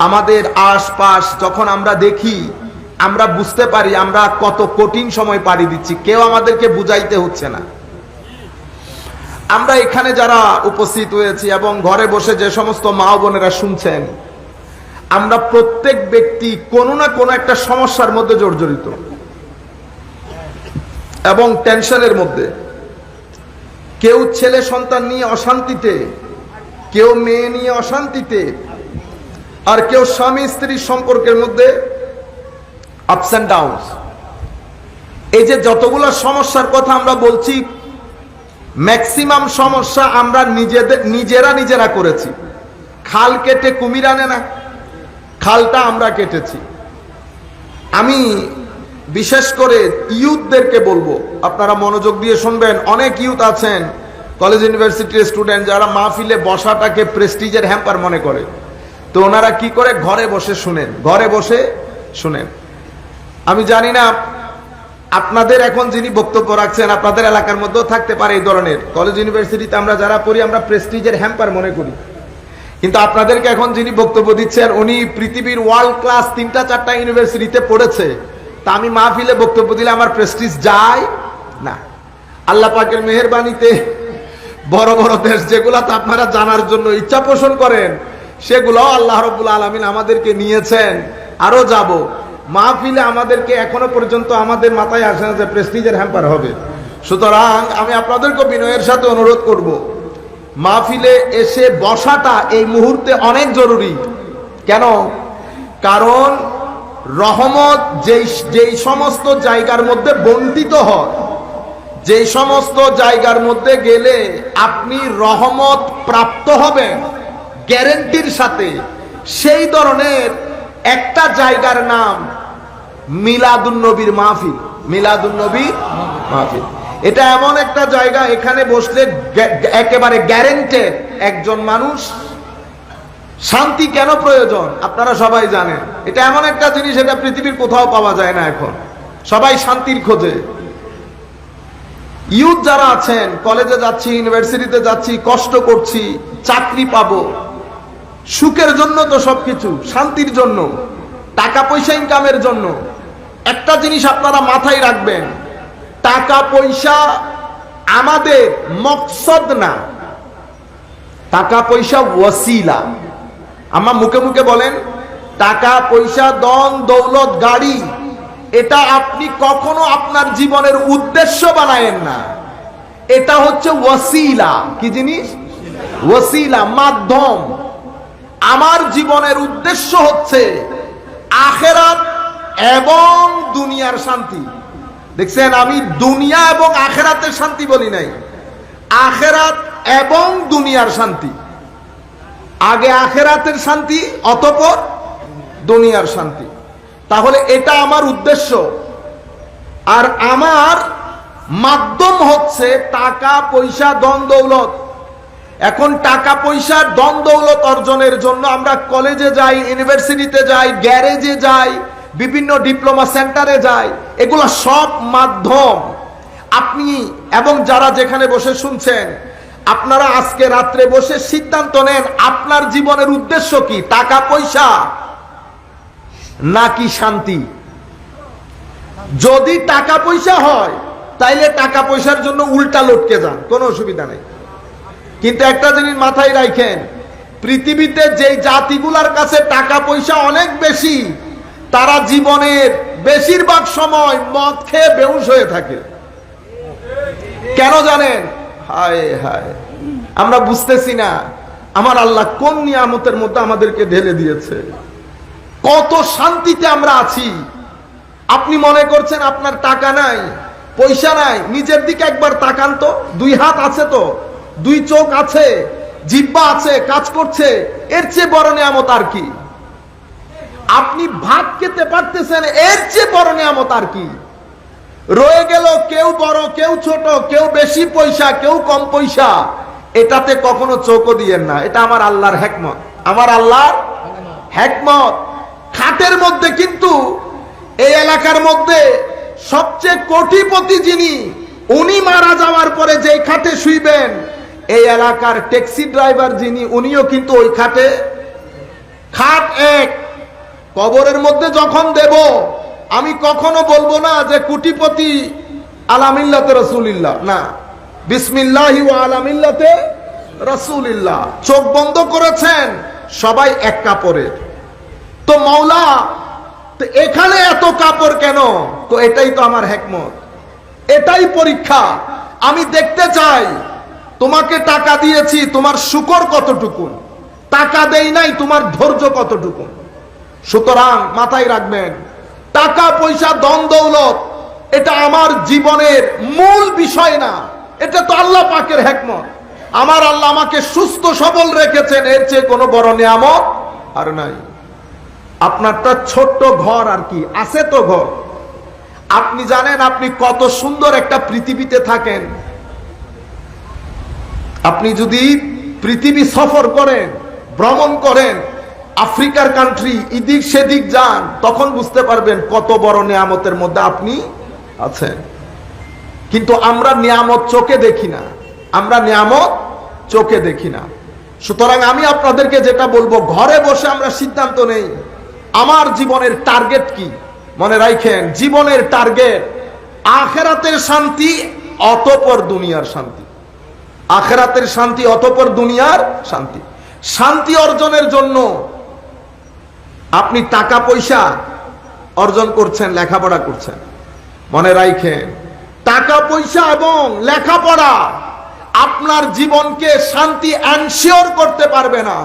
আমাদের আশপাশ যখন আমরা দেখি, আমরা বুঝতে পারি আমরা কত কঠিন সময় পাড়ি দিচ্ছি। কেউ আমাদেরকে বুঝাইতে হচ্ছে না। আমরা এখানে যারা উপস্থিত হয়েছি এবং ঘরে বসে যে সমস্ত মা বোনেরা শুনছেন, আমরা প্রত্যেক ব্যক্তি কোনো না কোনো একটা সমস্যার মধ্যে জর্জরিত এবং টেনশনের মধ্যে। কেউ ছেলে সন্তান নিয়ে অশান্তিতে, কেউ মেয়ে নিয়ে অশান্তিতে, আর কেউ স্বামী স্ত্রীর সম্পর্কের মধ্যে আপস এন্ড ডাউনস। এই যে যতগুলো সমস্যার কথা আমরা বলছি, ম্যাক্সিমাম সমস্যা আমরা নিজেরা করেছি। খাল কেটে কুমির আনে না, খালটা আমরা কেটেছি। আমি বিশেষ করে ইউথদেরকে বলবো, আপনারা মনোযোগ দিয়ে শুনবেন। অনেক ইউথ আছেন, কলেজ ইউনিভার্সিটির স্টুডেন্ট, যারা মাহফিলে বসাটাকে প্রেস্টিজের হ্যাম্পার মনে করে। তো ওনারা কি করে, ঘরে বসে শুনেন, ঘরে বসে শুনেন। আমি জানি না আপনাদের এখন যিনি বক্তব্য রাখছেন, আপনাদের এলাকার মধ্যেও থাকতে পারে এই ধরনের। কলেজ ইউনিভার্সিটিতে আমরা যারা পড়ি, আমরা প্রেস্টিজের হ্যাম্পার মনে করি। কিন্তু আপনাদেরকে এখন যিনি বক্তব্য দিচ্ছেন, উনি পৃথিবীর ওয়ার্ল্ড ক্লাস 3-4টা ইউনিভার্সিটিতে পড়েছে। তা আমি মাহফিলে বক্তব্য দিলে আমার প্রেস্টিজ যায় না। আল্লাহ পাকের মেহেরবানিতে বড় বড় দেশ যেগুলাতে আপনারা জানার জন্য ইচ্ছা পোষণ করেন, সেগুলো আল্লাহ রাব্বুল আলামিন আমাদেরকে নিয়েছেন। আরো যাব। মাহফিলে আমাদেরকে এখনো পর্যন্ত আমাদের মাথায় আসে না যে প্রেস্টিজের হ্যাম্পার হবে। সুতরাং আমি আপনাদেরকে বিনয়ের সাথে অনুরোধ করব, মাহফিলে এসে বসাটা এই মুহূর্তে অনেক জরুরি। কেন? কারণ রহমত যেই সমস্ত জায়গার মধ্যে বন্টিত হয়, যে সমস্ত জায়গার মধ্যে গেলে আপনি রহমত প্রাপ্ত হবেন গ্যারেন্টির সাথে, সেই ধরনের একটা জায়গার নাম মিলাদুন্নবীর মাহফিল। মিলাদুন্নবীর মাহফিল এটা এমন একটা জায়গা, এখানে বসলে একেবারে গ্যারেন্টেড একজন মানুষ। শান্তি কেন প্রয়োজন আপনারা সবাই জানেন। এটা এমন একটা জিনিস, এটা পৃথিবীর কোথাও পাওয়া যায় না। এখন সবাই শান্তির খোঁজে। ইউথ যারা আছেন, কলেজে যাচ্ছি, ইউনিভার্সিটিতে যাচ্ছি, কষ্ট করছি, চাকরি পাবো, সুখের জন্য তো সবকিছু, শান্তির জন্য, টাকা পয়সা ইনকামের জন্য। একটা জিনিস আপনারা মাথায় রাখবেন, টাকা পয়সা আমাদের মকসদ না, টাকা পয়সা ওয়াসিলা। আমার মুখে মুখে বলেন, টাকা পয়সা, ধন দৌলত, গাড়ি, এটা আপনি কখনো আপনার জীবনের উদ্দেশ্য বানায়েন না। এটা হচ্ছে ওয়াসিলা। কি জিনিস? ওয়াসিলা, মাধ্যম। আমার জীবনের উদ্দেশ্য হচ্ছে আখিরাত এবং দুনিয়ার শান্তি। দেখছেন, আমি দুনিয়া এবং আখিরাতের শান্তি বলি নাই, আখিরাত এবং দুনিয়ার শান্তি। আগে আখিরাতের শান্তি, অতঃপর দুনিয়ার শান্তি। তাহলে এটা আমার উদ্দেশ্য, আর আমার মাধ্যম হচ্ছে টাকা পয়সা, ধন দৌলত। এখন টাকা পয়সা, ধন দৌলত অর্জনের জন্য আমরা কলেজে যাই, ইউনিভার্সিটিতে যাই, গ্যারেজে যাই, বিভিন্ন ডিপ্লোমা সেন্টারে যাই। এগুলো সব মাধ্যম। আপনি এবং যারা যেখানে বসে শুনছেন, আপনারা আজকে রাত্রে বসে সিদ্ধান্ত নেন আপনার জীবনের উদ্দেশ্য কি, টাকা পয়সা নাকি শান্তি। যদি টাকা পয়সা হয়, তাইলে টাকা পয়সার জন্য উল্টা লটকে যান, কোনো অসুবিধা নেই। কিন্তু একটা জিনিস মাথায় রাখেন, পৃথিবীতে যেই জাতিগুলার কাছে টাকা পয়সা অনেক বেশি, তারা জীবনের বেশিরভাগ সময় মদ খেয়ে বেহুশ হয়ে থাকে। কেন জানেন? হায় হায়, আমরা বুঝতেছি না আমার আল্লাহ কোন নিয়ামতের মধ্যে আমাদেরকে ঢেলে দিয়েছে, কত শান্তিতে আমরা আছি। আপনি মনে করছেন আপনার টাকা নাই, পয়সা নাই, নিজের দিকে একবার তাকান তো। 2 হাত আছে তো, 2 চোখ আছে, জিহ্বা আছে, কাজ করছে, এর চেয়ে বড় নিয়ামত আর কি? আপনি ভাত খেতে পারতেছেন, এর চেয়ে বড় নিয়ামত আর কি? রয়ে গেল কেউ বড়, কেউ ছোট, কেউ বেশি পয়সা, কেউ কম পয়সা, এটাতে কখনো চোখও দিয়েন না। এটা আমার আল্লাহর হিকমত, আমার আল্লাহর হিকমত। খাটের মধ্যে কিন্তু এই এলাকার মধ্যে সবচেয়ে কোটিপতি যিনি, উনি মারা যাওয়ার পরে যে খাটে শুইবেন, এই এলাকার ট্যাক্সি ড্রাইভার যিনি, উনিও কিন্তু ওই খাটে খাট এক, কবরের মধ্যে যখন দেব আমি কখনো বলবো না যে কুটিপতি আলা মিল্লাতে রাসূলিল্লাহ, না, বিসমিল্লাহি ওয়া আলা মিল্লাতে রাসূলিল্লাহ। চোখ বন্ধ করেছেন, সবাই এক কাপড়ের। তো মাওলা, তো এখানে এত কাপড় কেন? তো এটাই তো আমার হিকমত, এটাই পরীক্ষা। আমি দেখতে চাই তোমাকে টাকা দিয়েছি, তোমার শুকর কতটুকু, টাকা দেই নাই, তোমার ধৈর্য কতটুকু। সুতরাং মাথায় রাখবেন, টাকা পয়সা ধন দৌলত এটা আমার জীবনের মূল বিষয় না, এটা তো আল্লাহ পাকের হিকমত। আমার আল্লাহ আমাকে সুস্থ সবল রেখেছেন, এর চেয়ে কোনো বড় নিয়ামত আর নাই। আপনারটা ছোট্ট ঘর আর কি আছে, তো ঘর। আপনি জানেন আপনি কত সুন্দর একটা পৃথিবীতে থাকেন। আপনি যদি পৃথিবী সফর করেন, ভ্রমণ করেন, আফ্রিকার কান্ট্রি এদিক সেদিক যান, তখন বুঝতে পারবেন কত বড় নিয়ামতের মধ্যে আপনি আছেন। কিন্তু আমরা নিয়ামত চোখে দেখি না, আমরা নিয়ামত চোখে দেখি না। সুতরাং আমি আপনাদেরকে যেটা বলবো, ঘরে বসে আমরা সিদ্ধান্ত নেই আমার জীবনের টার্গেট কি। মনে রাখেন, জীবনের টার্গেট আখিরাতের শান্তি, অতঃপর দুনিয়ার শান্তি। আখিরাতের শান্তি, অতঃপর দুনিয়ার শান্তি। শান্তি অর্জনের জন্য আপনি টাকা পয়সা অর্জন করছেন, লেখাপড়া করছেন, মনে রাখেন টাকা পয়সা এবং লেখাপড়া আপনার জীবনকে শান্তি এনশিওর করতে পারবে না।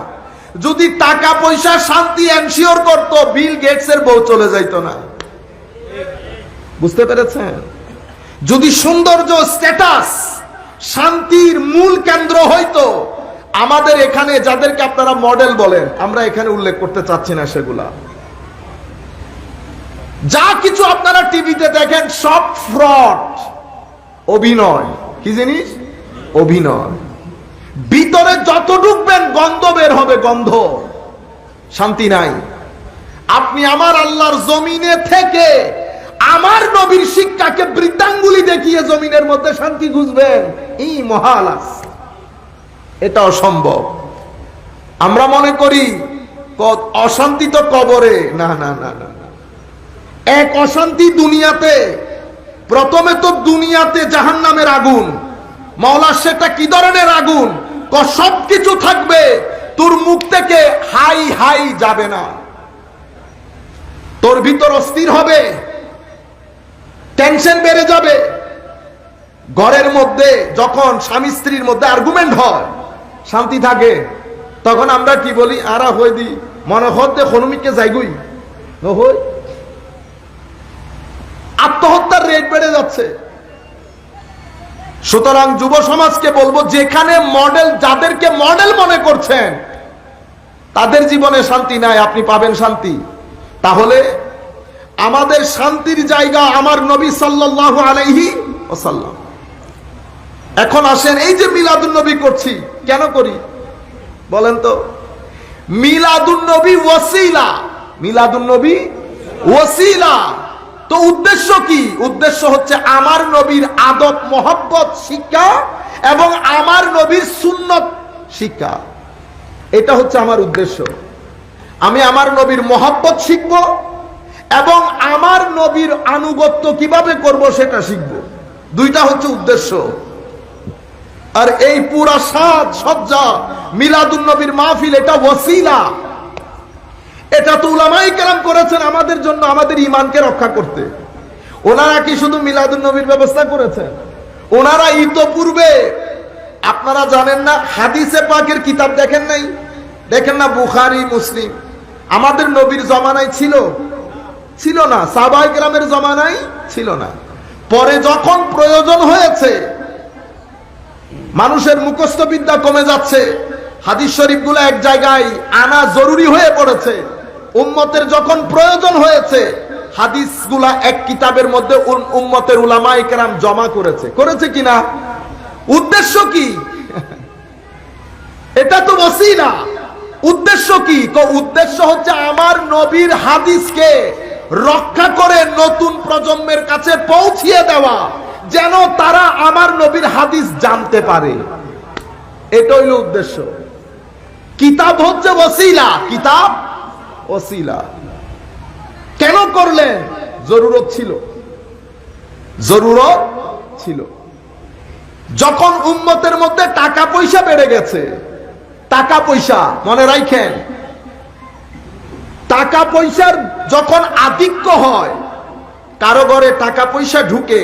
যদি টাকা পয়সা শান্তি এনশিওর করত, বিল গেটসের বউ চলে যাইতো না। বুঝতে পেরেছেন? যদি সৌন্দর্য, স্ট্যাটাস শান্তির মূল কেন্দ্র হইতো, আমাদের এখানে যাদেরকে আপনারা মডেল বলেন, আমরা এখানে উল্লেখ করতে চাচ্ছি না সেগুলা, যা কিছু আপনারা টিভিতে দেখেন সব ফ্রড, অভিনয়। কি জিনিস? অভিনয়। ভিতরে যত ঢুকবেন গন্ধ বের হবে, গন্ধ। শান্তি নাই। আপনি আমার আল্লাহর জমিনে থেকে আমার নবীর শিক্ষাকে বৃদ্ধাঙ্গুলি দেখিয়ে জমিনের মধ্যে শান্তি খুঁজবেন, এই মহালাস, এটা অসম্ভব। আমরা মনে করি অশান্তি তো কবরে, না না না না, এক অশান্তি দুনিয়াতে। প্রথমে তো দুনিয়াতে জাহান্নামের আগুন। মাওলা সেটা কি ধরনের আগুন? সবকিছু থাকবে, তোর মুখ থেকে হাই হাই যাবে না, তোর ভিতর অস্থির হবে, টেনশন বেড়ে যাবে। ঘরের মধ্যে যখন স্বামী স্ত্রীর মধ্যে আর্গুমেন্ট হয়, শান্তি থাকে, তখন আমরা কি বলি? আরা হই দি মনে হতে হনুমিকে যাইগুই হই। আত্মহত্যার রেট বেড়ে যাচ্ছে। সুতরাং যুব সমাজকে বলবো, যেখানে মডেল, যাদেরকে মডেল মনে করছেন তাদের জীবনে শান্তি নাই, আপনি পাবেন শান্তি। তাহলে আমাদের শান্তির জায়গা আমার নবী সাল্লাল্লাহু আলাইহি ওয়াসাল্লাম। এখন আসেন, এই যে মিলাদুন নবী করছি, কেন করি বলেন তো? মিলাদুন নবী ওয়াসিলা, মিলাদুন নবী ওয়াসিলা। তো উদ্দেশ্য কি? উদ্দেশ্য হচ্ছে আমার নবীর আদব মোহাব্বত শিক্ষা এবং আমার নবীর সুন্নত শিক্ষা। এটা হচ্ছে আমার উদ্দেশ্য। আমি আমার নবীর মোহাব্বত শিখব এবং আমার নবীর আনুগত্য কিভাবে করব সেটা শিখব। দুইটা হচ্ছে উদ্দেশ্য। আর এই পুরা সাজ সজ্জা মিলাদুন নবীর মাহফিল, এটা ওয়াসিলা। এটা তো উলামায়ে কেরাম করেছেন আমাদের জন্য, আমাদের ঈমানকে রক্ষা করতে। ওনারা কি শুধু মিলাদুন নবীর ব্যবস্থা করেছেন? ওনারা ইতোপূর্বে, আপনারা জানেন না, হাদিসে পাকের কিতাব দেখেন নাই? দেখেন না বুখারী, মুসলিম? আমাদের নবীর জমানায় ছিল? ছিল না। সাহাবায়ে কেরামের জমানায় ছিল না। পরে যখন প্রয়োজন হয়েছে, মানুষের মুখস্থ বিদ্যা কমে যাচ্ছে, হাদিস শরীফগুলো এক জায়গায় আনা জরুরি হয়ে পড়েছে, উম্মতের যখন প্রয়োজন হয়েছে, হাদিসগুলা এক কিতাবের মধ্যে উম্মতের উলামায়ে কেরাম জমা করেছে। করেছে কিনা? উদ্দেশ্য কি? এটা তো ওসিলা। উদ্দেশ্য কি? উদ্দেশ্য হচ্ছে আমার নবীর হাদিসকে রক্ষা করে নতুন প্রজন্মের কাছে পৌঁছিয়ে দেওয়া, যেন তারা আমার নবীর হাদিস জানতে পারে। এটা হইল উদ্দেশ্য। কিতাব হচ্ছে ওসিলা, কিতাব ওসিলা। কেন করলেন? জরুরত ছিল, জরুরত ছিল। যখন উম্মতের মধ্যে টাকা পয়সা বেড়ে গেছে, টাকা পয়সা মনে রাখেন, টাকা পয়সার যখন আধিক্য হয়, কারো ঘরে টাকা পয়সা ঢুকে,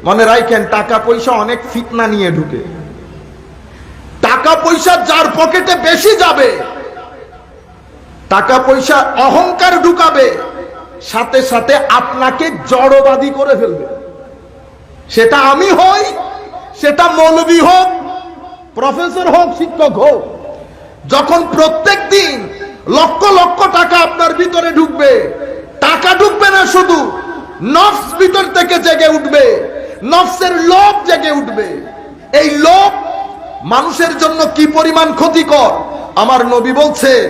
মনে রাখেন টাকা পয়সা অনেক ফিতনা নিয়ে ঢুকে। টাকা পয়সা যার পকেটে বেশি যাবে, টাকা পয়সা অহংকার ঢুকাবে, সাথে সাথে আপনাকে জড়বাদী করে ফেলবে। সেটা আমি হই, সেটা মৌলবী হোক, প্রফেসর হোক, শিক্ষক হোক। যখন প্রত্যেক দিন লক্ষ লক্ষ টাকা আপনার ভিতরে ঢুকবে, টাকা ঢুকবে না শুধু, নফস ভিতর থেকে জেগে উঠবে, নফসের লোভ জেগে উঠবে। এই লোভ মানুষের জন্য কি পরিমাণ ক্ষতিকর আমার নবী বলছেন,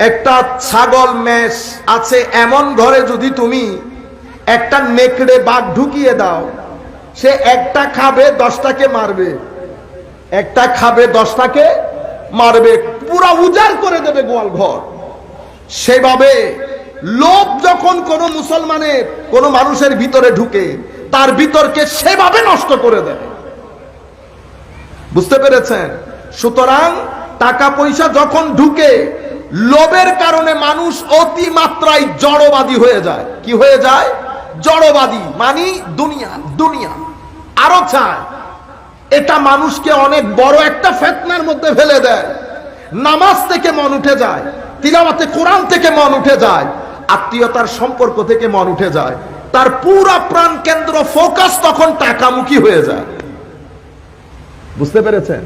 একটা ছাগল মেষ আছে এমন ঘরে যদি তুমি একটা নেকড়ে বাঘ ঢুকিয়ে দাও, সে একটা খাবে 10টাকে মারবে, একটা খাবে 10টাকে মারবে, পুরা উজাড় করে দেবে গোয়াল ঘর। সেভাবে লোভ যখন কোন মুসলমানের, কোন মানুষের ভিতরে ঢুকে, তার ভিতরকে সেভাবে নষ্ট করে দেয়। বুঝতে পেরেছেন? সুতরাং টাকা পয়সা যখন ঢুকে, লোভের কারণে মানুষ অতিমাত্রায় জড়বাদী হয়ে যায়। কি হয়ে যায়? জড়বাদী, মানে দুনিয়া দুনিয়া আরো চায়। এটা মানুষকে অনেক বড় একটা ফিতনার মধ্যে ফেলে দেয়। নামাজ থেকে মন উঠে যায়, তিলাওয়াতে কোরআন থেকে মন উঠে যায়, আত্মীয়তার সম্পর্ক থেকে মন উঠে যায়। তার পুরা প্রাণ কেন্দ্র ফোকাস তখন টাকামুখী হয়ে যায়। বুঝতে পেরেছেন?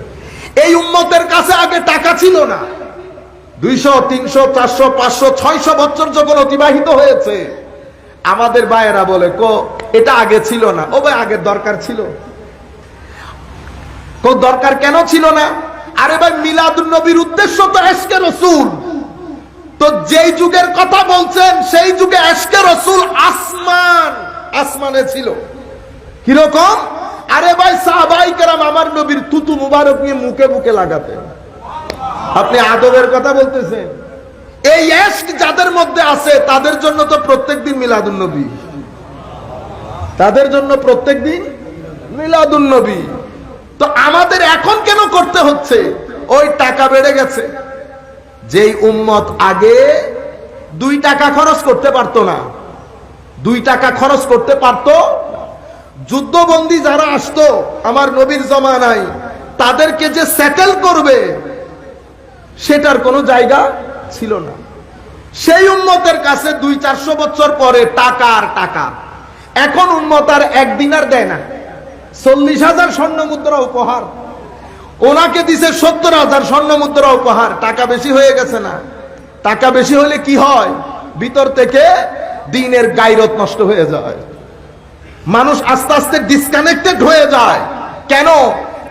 এই উম্মতের কাছে আগে টাকা ছিল না। 200, 300, 400, 500, 600 বছর যখন অতিবাহিত হয়েছে, আমাদের ভাইয়েরা বলে এটা আগে ছিল না। ও ভাই, আগের দরকার ছিল? দরকার কেন ছিল না? আরে ভাই, মিলাদুন নবীর উদ্দেশ্য তো ইশকে রাসূল। তো যেই যুগের কথা বলছেন, সেই যুগে ইশকে রাসূল আসমানে ছিল। কিরকম? আরে ভাই, সাহাবায়ে কেরাম আমার নবীর থুতু মুবারক নিয়ে মুখে মুখে লাগাতেন। আপনি আদবের কথা বলতেছেন? এই ইশক যাদের মধ্যে আছে, তাদের জন্য তো প্রত্যেকদিন মিলাদুন নবী, তাদের জন্য প্রত্যেকদিন মিলাদুন নবী। তো আমাদের এখন কেন করতে হচ্ছে? ওই টাকা বেড়ে গেছে। যেই উম্মত আগে 2 টাকা খরচ করতে পারতো না, 2 টাকা খরচ করতে পারতো, যুদ্ধবন্দী যারা আসতো আমার নবীর জমানায়, তাদেরকে যে সেটেল করবে সেটার কোনো জায়গা ছিল না। সেই উম্মতের কাছে 200-400 বছর পরে টাকা আর টাকা। এখন উম্মত আর 1 দিনার দেয় না, 40,000 স্বর্ণ মুদ্রা উপহার। ওনাকে দিছে 70,000 স্বর্ণ মুদ্রা উপহার। টাকা বেশি হয়ে গেছে না? টাকা বেশি হলে কি হয়? ভিতর থেকে দ্বীনের গায়রত নষ্ট হয়ে যায়। মানুষ আস্তে আস্তে ডিসকানেক্টেড হয়ে যায়। কেন?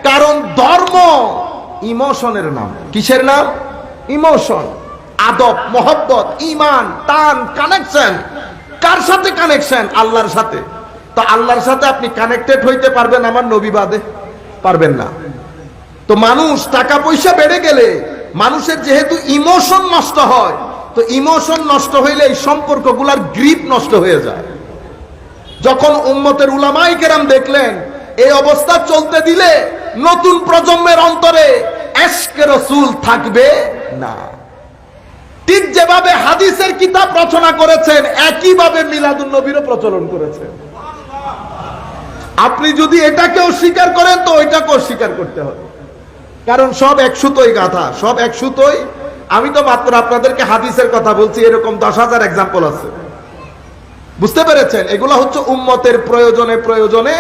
কারণ ধর্ম ইমোশনের নাম। কিসের নাম? ইমোশন। আদব, মোহব্বত, ঈমান, টান, কানেকশন। কার সাথে কানেকশন? আল্লাহর সাথে। তো আল্লাহর সাথে আপনি কানেক্টেড হইতে পারবেন আমার নবী বাদে? পারবেন না। তো মানুষ টাকা পয়সা বেড়ে গেলে মানুষের যেহেতু ইমোশন নষ্ট হয়, তো ইমোশন নষ্ট হইলে এই সম্পর্কগুলোর গ্রিপ নষ্ট হয়ে যায়। যখন উম্মতের উলামায়ে কেরাম দেখলেন এই অবস্থা চলতে দিলে নতুন প্রজন্মের অন্তরে ইশকে রাসূল থাকবে না। ঠিক যেভাবে হাদিসের কিতাব রচনা করেছেন, একইভাবে মিলাদুন নবীরও প্রচলন করেছেন। আপনি যদি এটাকেও স্বীকার করেন, তো ওইটাকেও স্বীকার করতে হবে। কারণ সব এক সুতোই গাঁথা, সব এক সুতোই। আমি তো মাত্র আপনাদেরকে হাদিসের কথা বলছি, এরকম 10,000 এক্সাম্পল আছে। বুঝতে পেরেছেন? এগুলো হচ্ছে উম্মতের প্রয়োজনে প্রয়োজনে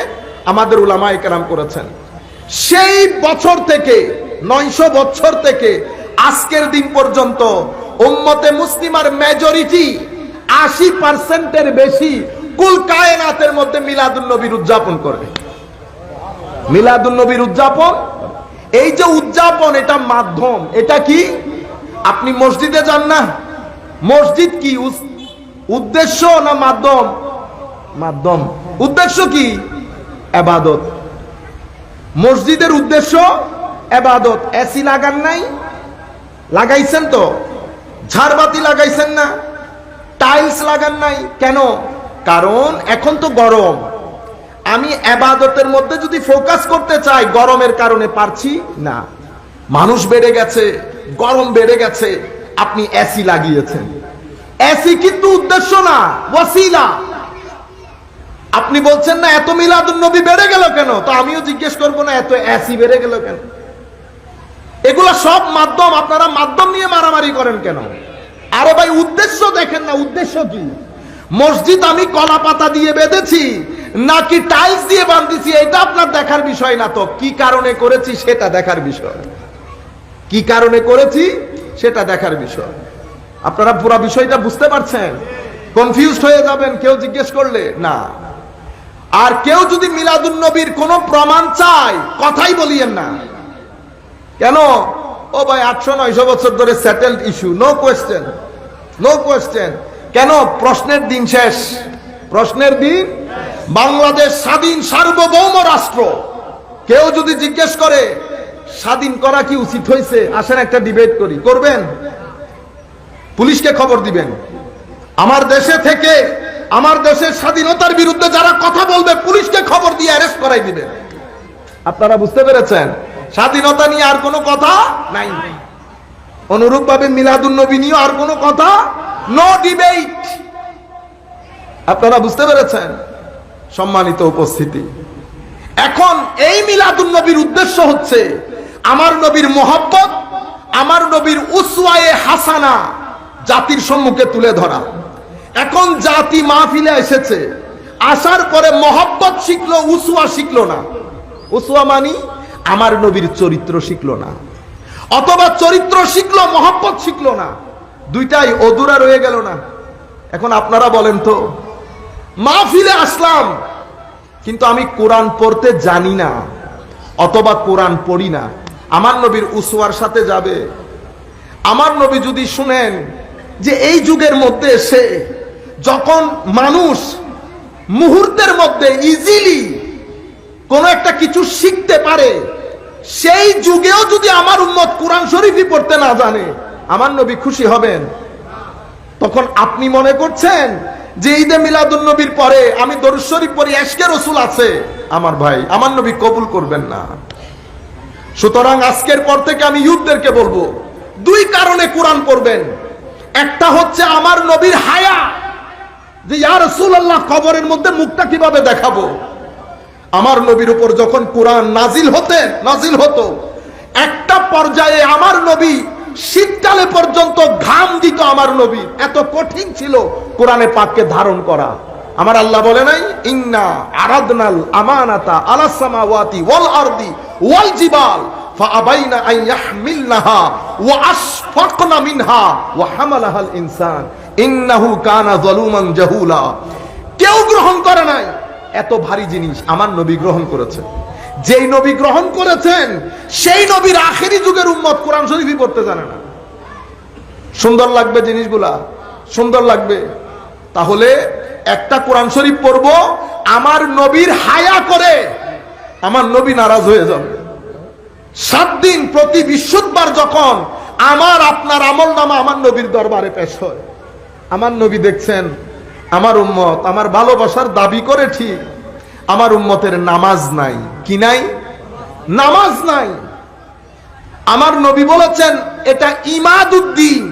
আমাদের উলামায়ে কেরাম করেছেন। সেই বছর থেকে 900 বছর থেকে আজকের দিন পর্যন্ত উম্মতে মুসলিমার মেজরিটি 80% বেশি কুল কায়নাতের মধ্যে মিলাদুন নবীর উদযাপন করবে। মিলাদুন নবীর উদযাপন, এই যে উদযাপন, এটা মাধ্যম। এটা কি? আপনি মসজিদে যান না, মসজিদ কি উদ্দেশ্য না মাধ্যম? মাধ্যম। উদ্দেশ্য কি? ইবাদত। মসজিদের উদ্দেশ্য ইবাদত। এসি লাগান নাই? লাগাইছেন তো? ঝাড়বাতি লাগাইছেন না, টাইলস লাগান নাই কেন? কারণ এখন তো গরম, আমি ইবাদতের মধ্যে যদি ফোকাস করতে চাই গরমের কারণে পারছি না। মানুষ বেড়ে গেছে, গরম বেড়ে গেছে, আপনি এসি লাগিয়েছেন। এসি কিন্তু উদ্দেশ্য না, ওয়াসিলা। আপনি বলছেন না এত মিলাদুন নবী বেড়ে গেল কেন, তো আমিও জিজ্ঞেস করবো না এত এসি বেড়ে গেল কেন। এগুলা সব মাধ্যম, আপনারা মাধ্যম নিয়ে মারামারি করেন কেন? আরে ভাই উদ্দেশ্য দেখেন না, উদ্দেশ্য কি? মসজিদ আমি কলা পাতা দিয়ে বেঁধেছি নাকি টাইলস দিয়ে বাঁধতেছি এটা আপনার দেখার বিষয় না, তো কি কারণে করেছি সেটা দেখার বিষয়। কি কারণে করেছি সেটা দেখার বিষয়। আপনারা পুরো বিষয়টা বুঝতে পারছেন? কনফিউজড হয়ে যাবেন কেউ জিজ্ঞেস করলে না। আর কেউ যদি মিলাদুন নবীর কোনো প্রমাণ চায় কথাই বলিয়েন না। কেন? ও ভাই 800-900 বছর ধরে settled issue, no question, no question. কেন? প্রশ্নের দিন শেষ, প্রশ্নের দিন। বাংলাদেশ স্বাধীন সার্বভৌম রাষ্ট্র। কেউ যদি জিজ্ঞেস করে স্বাধীন করা কি উচিত হয়েছে, আসেন একটা ডিবেট করি। করবেন? পুলিশকে খবর দিবেন। আমার দেশে থেকে আমার দেশের স্বাধীনতার বিরুদ্ধে যারা কথা বলবে পুলিশকে খবর দিয়ে অ্যারেস্ট করাই দিবেন। আপনারা বুঝতে পেরেছেন? স্বাধীনতা নিয়ে আর কোনো কথা নাই। অনুরূপ ভাবে মিলাদুন নবী নিয়ে আর কোনো কথা, নো ডিবেট। আপনারা বুঝতে পেরেছেন? সম্মানিত উপস্থিতি, এখন এই মিলাদুন নবীর উদ্দেশ্য হচ্ছে আমার নবীর মহব্বত, আমার নবীর উসওয়ায়ে হাসানা জাতির সম্মুখে তুলে ধরা। এখন জাতি মাহফিলে এসেছে, আসার পরে মহব্বত শিখলো, উসওয়া শিখলো না। উসওয়া মানি আমার নবীর চরিত্র শিখলো না, অথবা চরিত্র শিখলো মহব্বত শিখলো না, দুইটাই অধুরা রয়ে গেল না। এখন আপনারা বলেন তো, মাহফিলে আসলাম কিন্তু আমি কোরআন পড়তে জানি না অথবা কোরআন পড়ি না, আমার নবীর উসওয়ার সাথে যাবে? আমার নবী যদি শুনেন যে এই যুগের মধ্যে এসে যখন মানুষ মুহূর্তের মধ্যে ইজিলি কোন একটা কিছু শিখতে পারে, সেই যুগেও যদি আমার উম্মত কোরআন শরীফই পড়তে না জানে, আমার নবী খুশি হবেন? তখন আপনি মনে করছেন যে ঈদে মিলাদুন নবীর পরে আমি দরুদ শরীফ পড়ি, ইশকে রাসূল আছে, আমার ভাই আমার নবী কবুল করবেন না। সুতরাং আজকের পর থেকে আমি ইউথদেরকে বলবো, দুই কারণে কোরআন পড়বেন। একটা হচ্ছে আমার নবীর হায়া, যে ইয়া রাসূলুল্লাহ কবরের মধ্যে মুখটা কিভাবে দেখাবো। আমার নবীর উপর যখন কোরআন নাজিল হতো একটা পর্যায়ে আমার নবী শীতকালে পর্যন্ত ঘাম দিত। আমার নবী এত কঠিন ছিল কোরআনে পাককে ধারণ করা। আমার আল্লাহ বলে নাই ইন্না আরাদনাল আমানাতা আলাস সামাওয়াতি ওয়াল আরদি ওয়াল জিবাল ফাআবাইনা আন ইয়াহমিলনাহা ওয়া আশফাকনা মিনহা ওয়া হামালাহাল ইনসান ইন্নাহু কানা যালুমান জাহুলা। কেউ গ্রহণ করে নাই, এত ভারী জিনিস আমার নবী গ্রহণ করেছেন। যেই নবী গ্রহণ করেছেন সেই নবীর আখেরি যুগের উম্মত কোরআন শরীফই পড়তে জানে না। সুন্দর লাগবে জিনিসগুলা, সুন্দর লাগবে। তাহলে একটা কোরআন শরীফ পড়বো আমার নবীর হায়া করে, আমার নবী নারাজ হয়ে যাবে। 7 দিন প্রতি বৃহস্পতিবার যখন আমার আপনার আমলনামা আমার নবীর দরবারে পেশ হয়, আমার নবী দেখছেন আমার উম্মত আমার ভালোবাসার দাবি করে ঠিক, আমার উম্মতের নামাজ নাই। কি নাই? নামাজ নাই। আমার নবী বলেছেন এটা ইমাদুদ্দিন।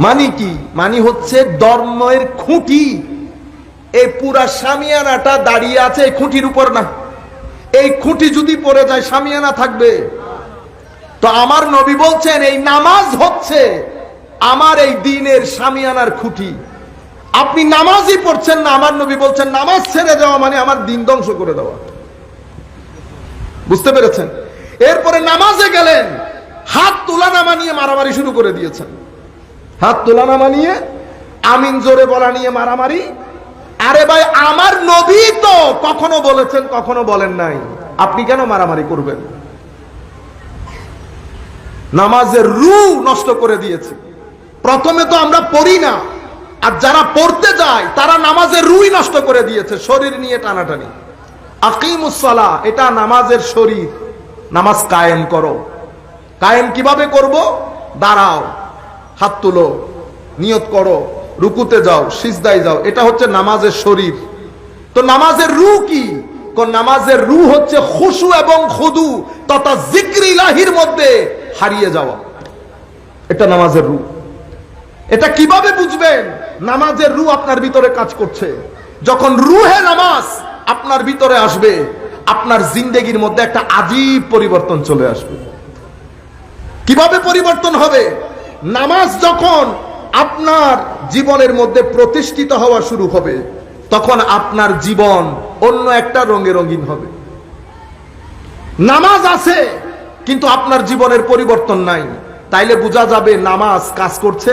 মানি কি? মানি হচ্ছে ধর্মের খুঁটি। এই পুরা শামিয়ানাটা দাঁড়িয়ে আছে এই খুঁটির উপর না। এই খুঁটি যদি পড়ে যায় শামিয়ানা থাকবে? তো আমার নবী বলছেন এই নামাজ হচ্ছে আমার এই দ্বীনের শামিয়ানার খুঁটি। আপনি নামাজই পড়ছেন না, আমার নবী বলছেন নামাজ ছেড়ে দেওয়া মানে আমার দ্বীন ধ্বংস করে দেওয়া। বুঝতে পেরেছেন? এরপরে নামাজে গেলেন, হাত তোলা নামা নিয়ে মারামারি শুরু করে দিয়েছেন। হাত তোলা নামা নিয়ে, আমিন জোরে বলা নিয়ে মারামারি। আরে ভাই আমার নবী তো কখনো বলেছেন কখনো বলেন নাই, আপনি কেন মারামারি করবেন? নামাজের রূহ নষ্ট করে দিয়েছে। প্রথমে তো আমরা পড়ি না, আর যারা পড়তে যায় তারা নামাজের রূহই নষ্ট করে দিয়েছে। শরীর নিয়ে টানাটানি। আকিমুস সালাহ, এটা নামাজের শরীর। নামাজ কায়েম করো। কায়েম কিভাবে করব? দাঁড়াও। হাত তুলো, নিয়ত করো, রুকুতে যাও, সিজদায় যাও, এটা হচ্ছে নামাজের শরীর। তো নামাজের রূহ কি? নামাজের রূহ হচ্ছে খুশু এবং খুদু তথা জিক্র ইলাহির মধ্যে হারিয়ে যাওয়া। এটা নামাজের রূহ। এটা কিভাবে বুঝবেন নামাজের রূহ আপনার ভিতরে কাজ করছে? যখন রূহে নামাজ আপনার ভিতরে আসবে, আপনার জিন্দেগির মধ্যে একটা আজীব পরিবর্তন চলে আসবে। কিভাবে পরিবর্তন হবে? নামাজ যখন আপনার জীবনের মধ্যে প্রতিষ্ঠিত হওয়া শুরু হবে, তখন আপনার জীবন অন্য একটা রঙে রঙিন হবে। নামাজ আছে কিন্তু আপনার জীবনের পরিবর্তন নাই, তাইলে বোঝা যাবে নামাজ কাজ করছে।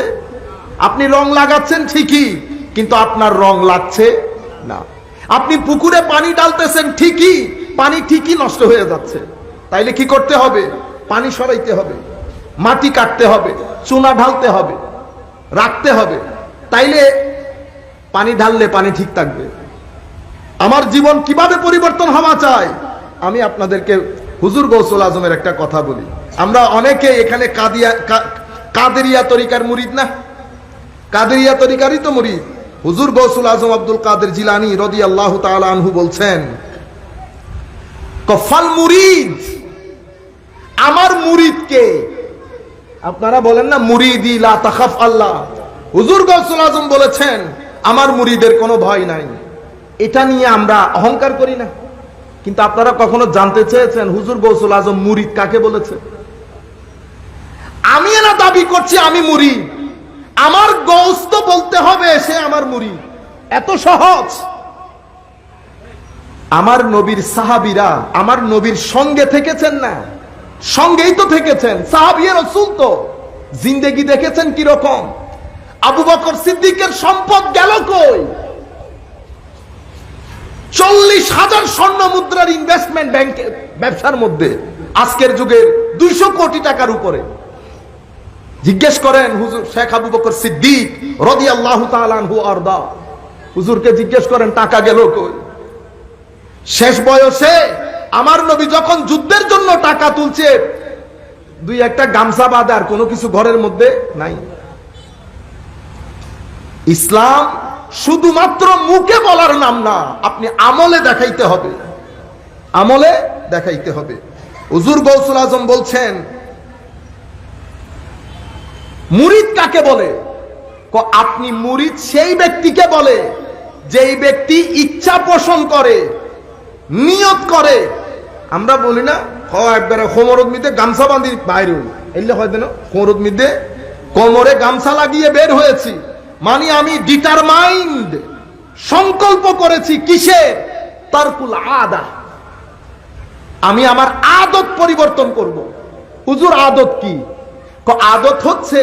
আপনি রং লাগাচ্ছেন ঠিকই, কিন্তু আপনার রং লাগছে না। আপনি পুকুরে পানি ঢালতেছেন ঠিকই, পানি ঠিকই নষ্ট হয়ে যাচ্ছে। তাইলে কি করতে হবে? পানি সরাইতে হবে, মাটি কাটতে হবে, চুনা ঢালতে হবে, রাখতে হবে, তাইলে পানি ঢাললে পানি ঠিক থাকবে। আমার জীবন কিভাবে পরিবর্তন হওয়া চাই? আমি আপনাদেরকে হুজুর গৌসুল আজমের একটা কথা বলি। আমরা অনেকে এখানে কাদেরিয়া তরিকার মুরিদ না? কাদেরিয়া তরিকারই তো মুরিদ। হুজুর গৌসুল আজম আব্দুল কাদের জিলানী রাদিয়াল্লাহু তাআলা আনহু বলছেন, কফাল মুরিদ, আমার মুরিদকে, আপনারা বলেন না মুরিদি লা তাখাফ আল্লাহ, হুজুর গৌসুল আজম বলেছেন আমার মুরিদের কোনো ভয় নাই। এটা নিয়ে আমরা অহংকার করি না, কিন্তু আপনারা কখনো জানতে চেয়েছেন হুজুর গৌসুল আজম মুরিদ কাকে বলেছে? আমি না দাবি করছি আমি মুরিদ, আমার গৌস তো বলতে হবে সে আমার মুরিদ। এত সহজ। আমার নবীর সাহাবীরা আমার নবীর সঙ্গে থেকেছেন না? সঙ্গেই তো থেকেছেন। সাহাবী রাসূল তো জিন্দেগি দেখেছেন কি রকম? আবু বকর সিদ্দিকের সম্পদ গেল কই? 40,000 স্বর্ণ মুদ্রার ইনভেস্টমেন্ট ব্যাংকে, ব্যবসার মধ্যে, আজকের যুগের 200 কোটি টাকার উপরে। জিজ্ঞেস করেন হুজুর শেখ আবু বকর সিদ্দিক রাদিয়াল্লাহু তাআলা আনহু আরদা, হুজুরকে জিজ্ঞেস করেন টাকা গেল কই? শেষ বয়সে আমার নবী যখন যুদ্ধের জন্য টাকা তুলছে, দুই একটা গামছা বাদে আর কোনো কিছু ঘরের মধ্যে নাই। ইসলাম শুধুমাত্র মুখে বলার নাম না, আপনি আমলে দেখাইতে হবে, আমলে দেখাইতে হবে। হুজুর গৌসুল আজম বলছেন মুরিদ কাকে বলে? আপনি মুরিদ সেই ব্যক্তিকে বলে যেই ব্যক্তি ইচ্ছা পোষণ করে, নিয়ত করে। আমরা বলি না একবারে কোমরত মিদে গামছা বাঁধি বাইর হই, এলে হয়তো না কোমরত মিদে কোমরে গামছা লাগিয়ে বের হয়েছি, মানে আমি ডিটারমাইন্ড, সংকল্প করেছি কিসে? তারকুল আদা, আমি আমার আদত পরিবর্তন করব। হুজুর আদত কি? আদত হচ্ছে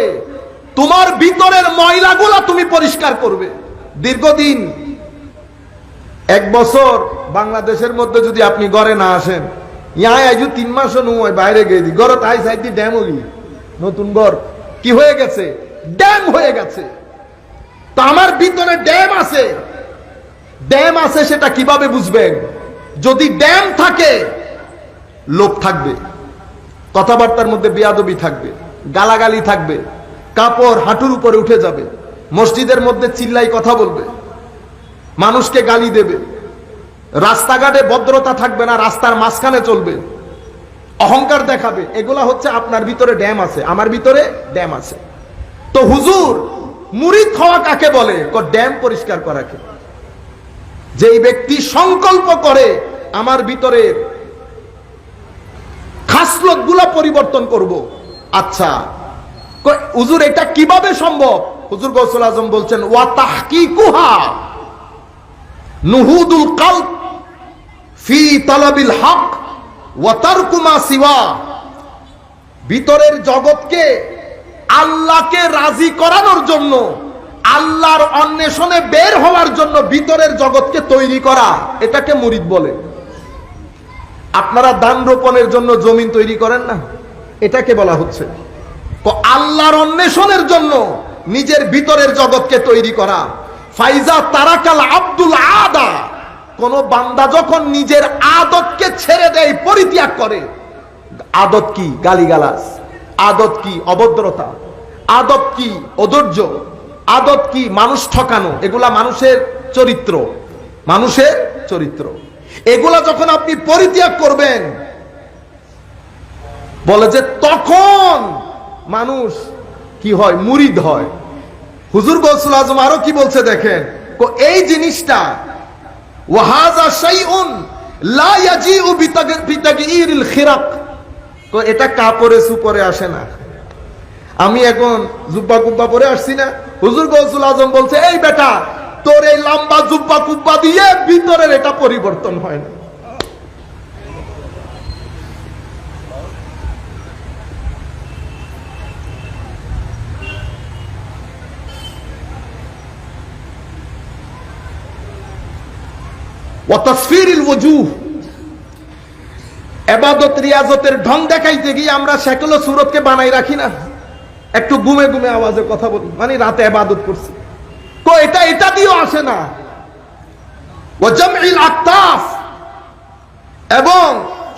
তোমার ভিতরের ময়লাগুলা তুমি পরিষ্কার করবে। দীর্ঘদিন 1 বছর বাংলাদেশের মধ্যে যদি আপনি ঘরে না আসেন, ইয়া আইজু 3 মাসও নয়, বাইরে গেছি ঘর তাই সাইড ড্যাম হই, নতুন ঘর কি হয়ে গেছে? ড্যাম হয়ে গেছে। তো আমার ভিতরে ড্যাম আছে, ড্যাম আছে, সেটা কিভাবে বুঝবেন? যদি ড্যাম থাকে লোভ থাকবে, কথাবার্তার মধ্যে বেয়াদবি থাকবে, গালাগালি থাকবে, কাপড় হাঁটুর উপরে উঠে যাবে, মসজিদের মধ্যে চিল্লাই কথা বলবে, মানুষকে গালি দেবে, রাস্তাঘাটে ভদ্রতা থাকবে না, রাস্তার মাঝখানে চলবে, অহংকার দেখাবে। এগুলা হচ্ছে আপনার ভিতরে ড্যাম আছে, আমার ভিতরে ড্যাম আছে। তো হুজুর মুরিদ হওয়া কাকে বলে? ড্যাম পরিষ্কার করাকে। যেই ব্যক্তি সংকল্প করে আমার ভিতরে খাসলত গুলা পরিবর্তন করব। আচ্ছা হুজুর এটা কিভাবে সম্ভব? হুজুর গৌসুল আজম বলছেন ওয়া তাহকিকুহা নুহুদুল কলব ফি তালাবিল হক ওয়া তারকু মা সিওয়া। ভিতরের জগৎকে আল্লাহকে রাজি করানোর জন্য, আল্লাহর অন্বেষণে বের হওয়ার জন্য ভিতরের জগৎকে তৈরি করা, এটাকে মুরিদ বলে। আপনারা ধান রোপণের জন্য জমিন তৈরি করেন না, এটাকে বলা হচ্ছে আল্লাহর অন্বেষণের জন্য নিজের ভিতরের জগৎকে তৈরি করা। ফাইজা তারাকাল আব্দুল আদা, কোন বান্দা যখন নিজের আদতকে ছেড়ে দেয়, পরিত্যাগ করে। আদত কি? গালিগালাজ। আদত কি? অভদ্রতা। আদব কি? অধৈর্য। আদব কি? মানুষ ঠকানো। এগুলা মানুষের চরিত্র, মানুষের চরিত্র। এগুলা যখন আপনি পরিত্যাগ করবেন, বলে যে তখন মানুষ কি হয়? মুরিদ হয়। হুজুর গৌসুল আজম আরো কি বলছে দেখেন, এই জিনিসটা ওয়াহাযা শাইউন লা ইয়াজিউ বিতাগয়িরিল খিরাক, এটা কাপড়ে সুপরে আসে না। আমি এখন জুব্বা কুব্বা পরে আসছি না, হুজুর গৌসুল আজম বলছে এই বেটা তোর এই লম্বা জুব্বা কুব্বা দিয়ে ভিতরের এটা পরিবর্তন হয় না। ইবাদত রিয়াজতের ঢং দেখাইতে গিয়ে আমরা সেগুলো সুরতকে বানাই রাখি না, একটু ঘুমে ঘুমে আওয়াজে কথা বলি, মানে রাতে ইবাদত করছি। এটা দিয়েও আসে না। ওয়াজামইল আকতাফ, এবং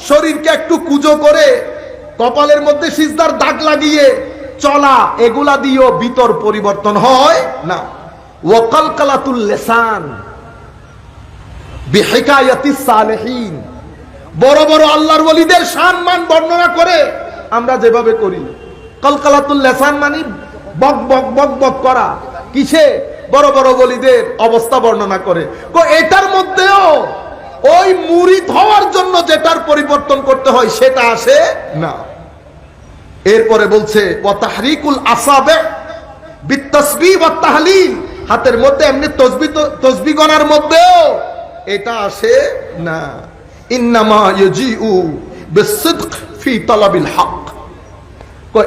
শরীরকে একটু কুজো করে কপালের মধ্যে সিজদার দাগ লাগিয়ে চলা, এগুলা দিয়েও ভিতর পরিবর্তন হয় না। ওয়াকালকালাতুল লিসান বিহিকায়াতিস সালিহিন, বড় বড় আল্লাহর ওলিদের সম্মান বর্ণনা করে আমরা যেভাবে করি। কলকালাতুল লিসান মানে বক বক বক বক করা, কিসে? বড় বড় ওলিদের অবস্থা বর্ণনা করে। এটার মধ্যেও ওই মুরিদ হওয়ার জন্য যেটার পরিবর্তন করতে হয় সেটা আসে না। এরপরে বলছে ওয়া তাহরিকুল আসাবে বিতাসবিহ ওয়াত তাহলিল, হাতের মধ্যে এমনি তসবিহ গণার মধ্যেও এটা আসে না। ইন্নামা ইয়াজিউ বিসিদক ফি তালাবিল হক,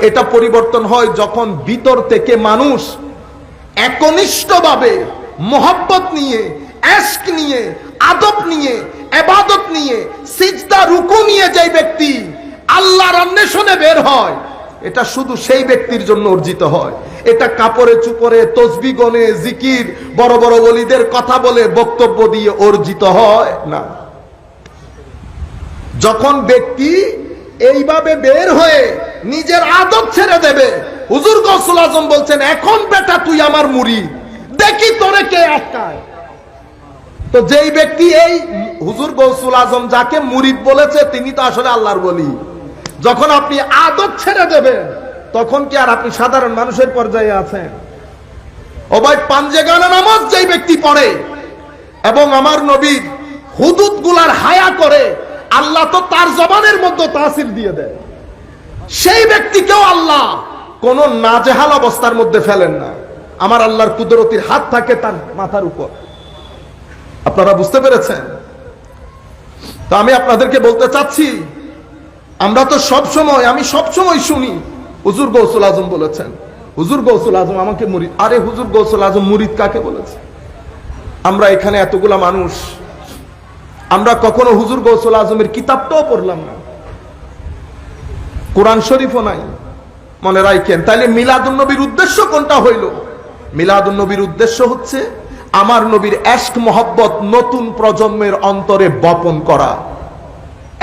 এটা পরিবর্তন হয় যখন ভিতর থেকে মানুষ একনিষ্ঠভাবে মোহাব্বত নিয়ে, ইশক নিয়ে, আদব নিয়ে, ইবাদত নিয়ে, সিজদা রুকু নিয়ে যে ব্যক্তি আল্লাহর অন্বেষণে বের হয়, এটা শুধু সেই ব্যক্তির জন্য অর্জিত হয়। এটা কাপড়ে চুপড়ে তসবিহ গনে জিকির বড় বড় ওলিদের কথা বলে বক্তব্য দিয়ে অর্জিত হয় না। যখন ব্যক্তি এইভাবে বের হয়ে নিজের আদব ছেড়ে দেবে, হুজুর গৌসুল আজম বলছেন এখন বেটা তুই আমার মুরিদ, দেখি তোরে কে আটকায়। তো যেই ব্যক্তি এই হুজুর গৌসুল আজম যাকে মুরিদ বলেছে তিনি তো আসলে আল্লাহর ওলি। যখন আপনি আদব ছেড়ে দেবেন তখন কি আর আপনি সাধারণ মানুষের পর্যায়ে আছেন? ও ভাই, পাঞ্জেগানা নামাজ যেই ব্যক্তি পড়ে এবং আমার নবীর হুদুদ গুলার হায়া করে, আল্লাহ তো তার জবানের মধ্যে তাসির দিয়ে দেয়। সেই ব্যক্তিকেও আল্লাহ কোন নাজেহাল অবস্থার মধ্যে ফেলেন না। আমার আল্লাহর কুদরতির হাত থাকে তার মাথার উপর। আপনারা বুঝতে পেরেছেন? তো আমি আপনাদেরকে বলতে চাচ্ছি, আমরা তো আমি সবসময় শুনি হুজুর গৌসুল আজম বলেছেন, হুজুর গৌসুল আজম আমাকে মুরিদ। আরে হুজুর গৌসুল আজম মুরিদ কাকে বলেছে? আমরা এখানে এতগুলা মানুষ, আমরা কখনো হুজুর গৌসুল আজমের কিতাবটাও পড়লাম না, কোরআন শরীফও নাই। মনে রাখেন, তাইলে মিলাদুন নবীর উদ্দেশ্য কোনটা হইল? মিলাদুন নবীর উদ্দেশ্য হচ্ছে আমার নবীর ইশক মহব্বত নতুন প্রজন্মের অন্তরে বপন করা।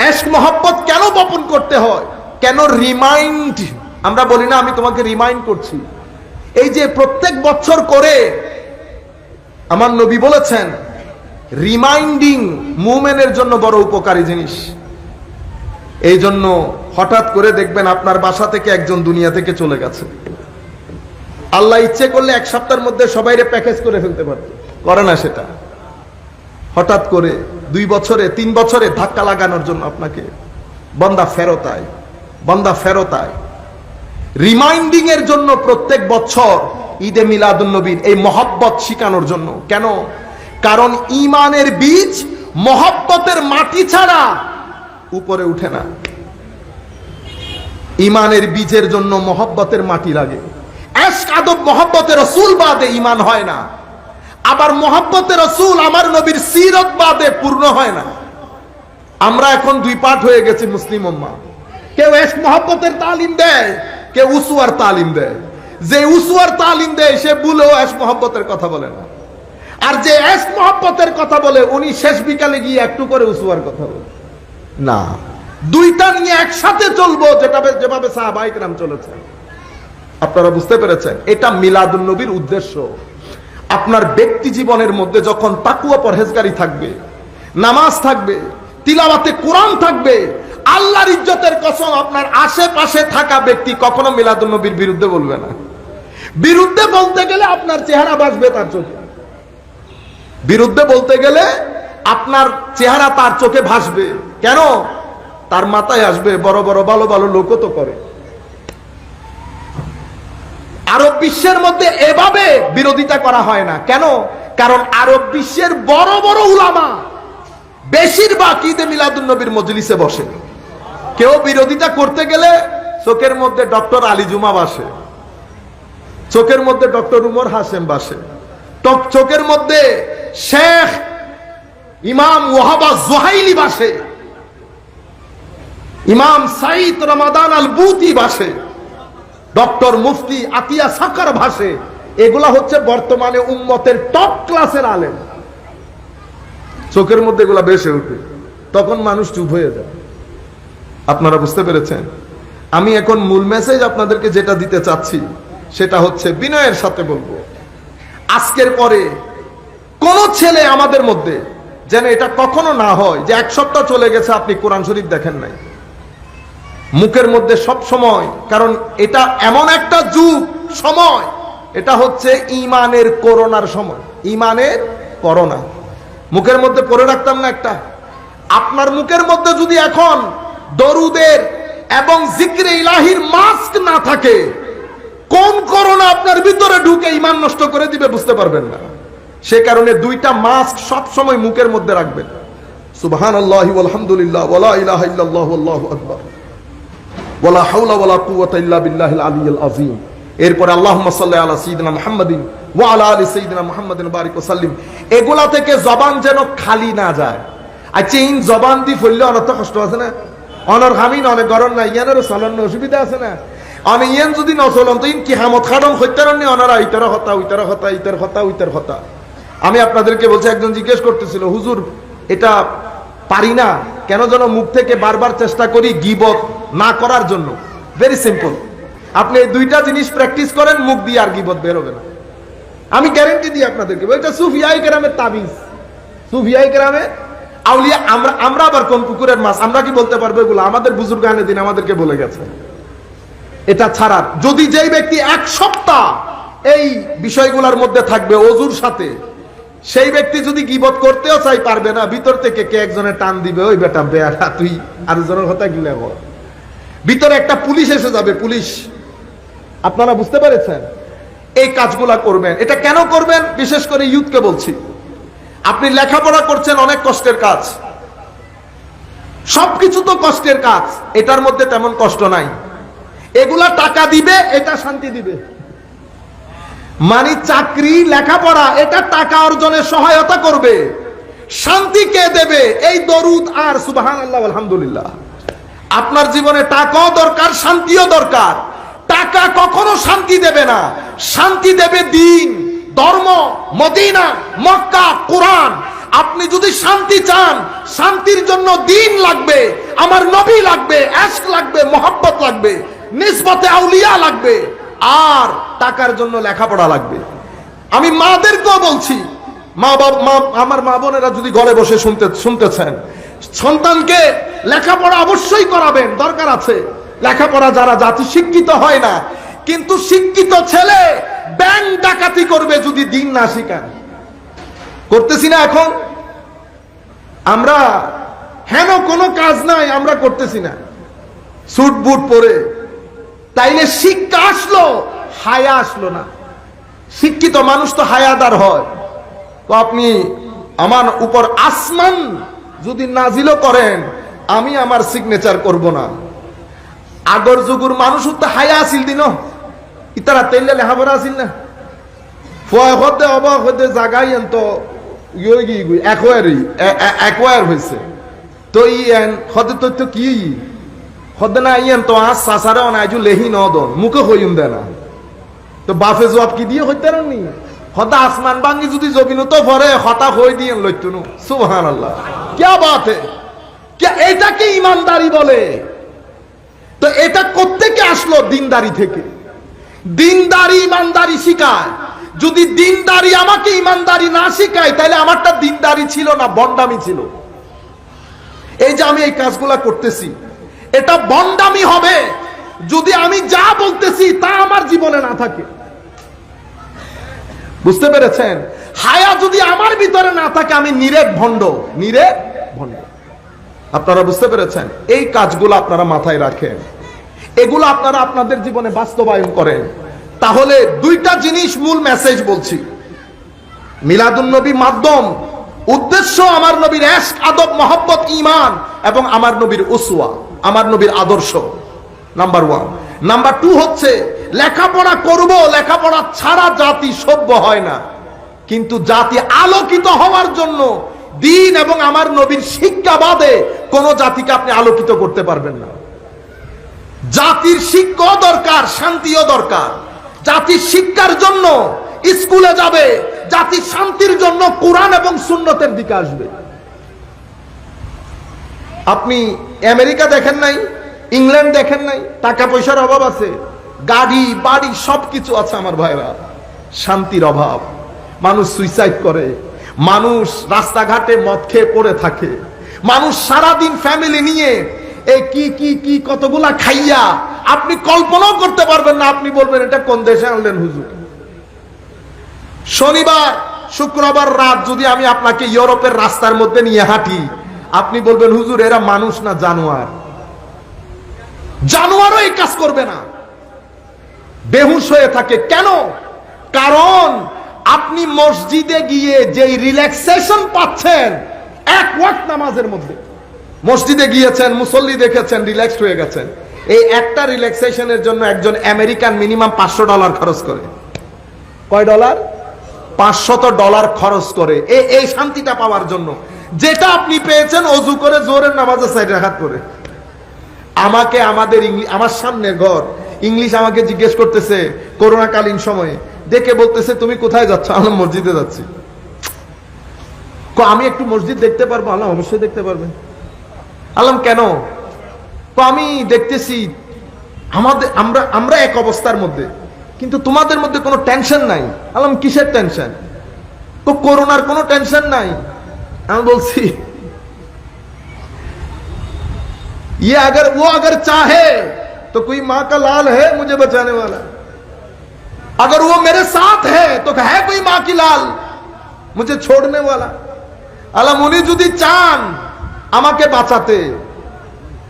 ইশক মহব্বত কেন বপন করতে হয়? কেন রিমাইন্ড? আমরা বলি না আমি তোমাকে রিমাইন্ড করছি। এই যে প্রত্যেক বছর করে আমার নবী বলেছেন রিমাইন্ডিং মুমিনের জন্য বড় উপকারী জিনিস। এই জন্য হঠাৎ করে দেখবেন আপনার বাসা থেকে একজন দুনিয়া থেকে চলে গেছে, আল্লাহ ইচ্ছে করলে এক সপ্তাহের মধ্যে সবাইরে প্যাকেজ করে ফেলতে পারত, করে না সেটা। হঠাৎ করে 2 বছরে 3 বছরে ধাক্কা লাগানোর জন্য আপনাকে বান্দা ফেরত আয়, বান্দা ফেরত আয়। রিমাইন্ডিং এর জন্য প্রত্যেক বছর ঈদে মিলাদুন নবীর এই মহব্বত শিখানোর জন্য। কেন? কারণ ঈমানের বীজ মহব্বতের মাটি ছাড়া উপরে উঠে না। ঈমানের বীজের জন্য মহব্বতের মাটি লাগে। ইশক আদব মহব্বতে রাসূল বাদে ঈমান হয় না, আবার মহব্বতে রাসূল আমার নবীর সিরত বাদে পূর্ণ হয় না। আমরা এখন 2 পার্ট হয়ে গেছি মুসলিম উম্মাহ। কেউ ইশক মহব্বতের তালিম দেয়, কেউ উসওয়ার তালিম দেয়। যে উসওয়ার তালিম দেয় সে ভুলেও ইশক মহব্বতের কথা বলে না, আর যে ইশক মহব্বতের কথা বলে উনি শেষ বিকালে গিয়ে একটু করে উসওয়ার কথা বলে না। দুইটা নিয়ে একসাথে চলবো, যেভাবে সাহাবায়ে কেরাম চলেছে। আপনারা বুঝতে পেরেছেন? এটা মিলাদুন নবীর উদ্দেশ্য। আপনার ব্যক্তি জীবনের মধ্যে যখন তাকওয়া পরহেজগারি থাকবে, নামাজ থাকবে, তিলাওয়াতে কোরআন থাকবে, আল্লাহর ইজ্জতের কসম আপনার আশেপাশে থাকা ব্যক্তি কখনো মিলাদুন নবীর বিরুদ্ধে বলবে না। বিরুদ্ধে বলতে গেলে আপনার চেহারা বাঁচবে তার চোখে, বিরুদ্ধে বলতে গেলে আপনার চেহারা তার চোখে ভাসবে। কেন? তার মাথায় আসবে বড় বড় ভালো ভালো লোকও তো করে। আরব বিশ্বের মধ্যে এভাবে বিরোধিতা করা হয় না। কেন? কারণ আরব বিশ্বের বড় বড় উলামা বেশিরভাগ ঈদে মিলাদুন নবীর মজলিসে বসে। কেউ বিরোধিতা করতে গেলে চোখের মধ্যে ডক্টর আলী জুমা বাসে, চোখের মধ্যে ডক্টর উমর হাসেম বাসে, চোখের মধ্যে শেখ ইমাম ওয়াহাবা জুহাইলি বাসে, ইমাম সাইদ রমাদান আল বুতি বাসে, ডক্টর মুফতি আতিয়া সাকার ভাসে। এগুলা হচ্ছে বর্তমানে উম্মতের টপ ক্লাসের আলেম। চোখের মধ্যে এগুলা বেশি উঠে, তখন মানুষ চুপ হয়ে যায়। আপনারা বুঝতে পেরেছেন? আমি এখন মূল মেসেজ আপনাদেরকে যেটা দিতে চাচ্ছি সেটা হচ্ছে, বিনয়ের সাথে বলবো, আজকের পরে কোন ছেলে আমাদের মধ্যে যেন এটা কখনো না হয় যে এক সপ্তাহ চলে গেছে আপনি কোরআন শরীফ দেখেন নাই। মুখের মধ্যে সব সময়, কারণ এটা এমন একটা যুগ সময়, এটা হচ্ছে ঈমানের করোনার সময়, ঈমানের করোনা। মুখের মধ্যে পড়ে রাখতাম না একটা? আপনার মুখের মধ্যে যদি এখন দরুদের এবং জিকরে ইলাহির মাস্ক না থাকে, কোন করোনা আপনার ভিতরে ঢুকে ঈমান নষ্ট করে দিবে বুঝতে পারবেন না। সে কারণে দুইটা মাস্ক সব সময় মুখের মধ্যে রাখবেন। সুবহানাল্লাহি ওয়ালহামদুলিল্লাহ ওয়ালা ইলাহা ইল্লাল্লাহু আল্লাহু আকবার ওয়ালা হাওলা ওয়ালা কুওয়াতা ইল্লা বিল্লাহিল আলিয়্যিল আযীম। এরপর আল্লাহুম্মা সাল্লি আলা সাইয়্যিদিনা মুহাম্মাদিন ওয়া আলা আলি সাইয়্যিদিনা মুহাম্মাদিন বারিক ওয়া সাল্লিম। এগুলা থেকে জবান যেন খালি না যায়। আচ্ছা, ইন জবান দি ফললে অনেক কষ্ট আছে না? অনর হামিন অনেক গরম না, ইয়ানের চলন অসুবিধা আছে না? আমি ইয়ান যদি নচলন তো ইন কি হামত খাডম হত্যারণ নি অনারা ইতার হতা উইতার হতা ইতার হতা উইতার হতা। আমি আপনাদেরকে বলছি, একজন জিজ্ঞেস করতেছিল, হুজুর এটা পারি না কেন যেন মুখ থেকে বারবার চেষ্টা করি গীবত না করার জন্য। ভেরি সিম্পল, আপনি এই দুইটা জিনিস প্র্যাকটিস করেন, মুখ দিয়ে আর গীবত বের হবে না। আমি গ্যারেন্টি দিই আপনাদেরকে, এটা সুফিয়ায়ে কেরামের তাবিজ, সুফিয়ায়ে কেরামের আউলিয়া। আমরা আবার কোন পুকুরের মাছ? আমরা কি বলতে পারবো এগুলো? আমাদের বুজুর্গ আনে দিন আমাদেরকে বলে গেছে। এটা ছাড়া যদি যেই ব্যক্তি এক সপ্তাহ এই বিষয়গুলোর মধ্যে থাকবে অজুর সাথে, সেই ব্যক্তি যদি গীবত করতেও চাই পারবে না। ভিতর থেকে কে একজনের টান দিবে, ওই বেটা বেয়ারা তুই আর জনের কথা গিলে বল। ভিতরে একটা পুলিশ এসে যাবে, পুলিশ। আপনারা বুঝতে পেরেছেন? এই কাজগুলা করবেন। এটা কেন করবেন? বিশেষ করে ইউথকে বলছি, আপনি লেখাপড়া করছেন, অনেক কষ্টের কাজ, সবকিছু তো কষ্টের কাজ, এটার মধ্যে তেমন কষ্ট নাই। এগুলা টাকা দিবে, এটা শান্তি দিবে। মানে চাকরি, লেখাপড়া, এটা টাকা অর্জনের সহায়তা করবে। শান্তি কে দেবে? এই দরুদ আর সুবহানাল্লাহ আলহামদুলিল্লাহ। আপনার জীবনে টাকাও দরকার, শান্তিও দরকার। টাকা কখনো শান্তি দেবে না, শান্তি দেবে দিন, ধর্ম, মদিনা, মক্কা, কোরআন। আপনি যদি শান্তি চান, শান্তির জন্য দিন লাগবে, আমার নবী লাগবে, ইশক লাগবে, মোহাব্বত লাগবে, নিসবতে আউলিয়া লাগবে, আর টাকার জন্য লেখাপড়া লাগবে। আমি মাদেরকেও বলছি, আমার মা বোনেরা যদি ঘরে বসে শুনতেছেন, সন্তানকে লেখাপড়া অবশ্যই করাবেন, দরকার আছে। লেখাপড়া যারা জাতি শিক্ষিত হয় না, কিন্তু শিক্ষিত ছেলে ব্যাংক ডাকাতি করবে যদি দিন না শিখান। করতেছি না এখন আমরা? হেন কোনো কাজ নাই, আমরা করতেছি না, স্যুট বুট পরে। তাইলে শিক্ষা আসলো, হায়া আসলো না। শিক্ষিত মানুষ তো হায়াদার হয়। তো আপনি আমার উপর আসমান যদি নাজিলও করেন, আমি আমার সিগনেচার করব না। আগর যুগুর মানুষ তো হায়া আসিল দিন, ইতারা তেলে লেখাপড়া আসিল না। ফয় হতে অবাক হতে জাগাই তো একোয়ার হয়েছে। তো ইয়েন হতে তো কি হতে না ইয়েন তো আজ সাসারে অনাইজু লেহি নদন মুখে হইম দে না। তো বাফে জবাব কি দিয়ে হইতে নি? হতা আসমান বাঙ্গি যদি জবিন তো ভরে হতা হই দিয়ে লইতুনু। সুবহানাল্লাহ, কি বাত হে! এটাকে ইমানদারি বলে। তো এটা কোত্থেকে আসলো? দিনদারি থেকে। দিনদারি ইমানদারি শিখায়। যদি দিনদারি আমাকে ইমানদারি না শিখায়, তাহলে আমারটা দিনদারি ছিল না, বন্ডামি ছিল। এই যে আমি এই কাজগুলা করতেছি, এটা বন্ডামি হবে যদি আমি যা বলতেছি তা আমার জীবনে না থাকে। বুঝতে পেরেছেন? হায়া যদি আমার ভিতরে না থাকে, আমি নিরেট ভণ্ড, নিরেট ভণ্ড। আপনারা বুঝতে পেরেছেন? এই কাজগুলো আপনারা মাথায় রাখেন, এগুলো আপনারা আপনাদের জীবনে বাস্তবায়ন করেন। তাহলে দুইটা জিনিস মূল মেসেজ বলছি। মিলাদুন নবী মাধ্যম, উদ্দেশ্য আমার নবীর ইশক, আদব, মহব্বত, ঈমান এবং আমার নবীর উসওয়া, আমার নবীর আদর্শ, নাম্বার 1। নাম্বার 2 হচ্ছে লেখাপড়া করব, লেখাপড়া ছাড়া জাতি সভ্য হয় না। কিন্তু জাতি আলোকিত হওয়ার জন্য দ্বীন এবং আমার নবীর শিক্ষা বাদে কোন জাতিকে আপনি আলোকিত করতে পারবেন না। জাতির শিক্ষা দরকার, শান্তিও দরকার। জাতির শিক্ষার জন্য স্কুলে যাবে, জাতির শান্তির জন্য কোরআন এবং সুন্নতের দিকে আসবে। আপনি আমেরিকা দেখেন নাই, ইংল্যান্ড দেখেন নাই? টাকা পয়সার অভাব আছে, গাড়ি বাড়ি সবকিছু আছে আমার ভাইরা, শান্তির অভাব। মানুষ সুইসাইড করে, মানুষ রাস্তাঘাটে মদ খেয়ে পড়ে থাকে, মানুষ সারাদিন ফ্যামিলি নিয়ে এই কি কতগুলা খাইয়া আপনি কল্পনাও করতে পারবেন না। আপনি বলবেন এটা কোন দেশে আনলেন হুজুর? শনিবার শুক্রবার রাত যদি আমি আপনাকে ইউরোপের রাস্তার মধ্যে নিয়ে হাঁটি, আপনি বলবেন হুজুর এরা মানুষ না জানোয়ার। জানোয়ারও এই কাজ করবে না, বেহুশ হয়ে থাকে। কেন? কারণ আপনি মসজিদে গিয়ে যেই রিল্যাক্সেশন পাচ্ছেন এক ওয়াক্ত নামাজের মধ্যে, মসজিদে গিয়েছেন, মুসল্লি দেখেছেন, রিল্যাক্সড হয়ে গেছেন, এই একটা রিল্যাক্সেশনের জন্য একজন আমেরিকান মিনিমাম $500 খরচ করে। কয় ডলার? $500 খরচ করে এই শান্তিটা পাওয়ার জন্য, যেটা আপনি পেয়েছেন অজু করে জোরের নামাজে 4 রাকাত করে। আমাকে আমাদের আমার সামনের ঘর ইংলিশ আমাকে জিজ্ঞেস করতেছে করোনাকালীন সময়ে, দেখে বলতেছে তুমি কোথায় যাচ্ছ? আমি মসজিদে যাচ্ছি। আমি একটু মসজিদ দেখতে পারবো? আল্লাহ অবশ্যই দেখতে পারবেন। আলম কেন? আমি দেখতেছি আমাদের আমরা এক অবস্থার মধ্যে, কিন্তু তোমাদের মধ্যে কোনো টেনশন নাই। আলম কিসের টেনশন? তো করোনার কোনো টেনশন নাই। আমি বলছি ये अगर वो अगर चाहे तो कोई माँ का लाल है मुझे बचाने वाला, अगर वो मेरे साथ है तो है कोई माँ की लाल मुझे छोड़ने वाला। আলম উনি যদি চান আমাকে বাঁচাতে,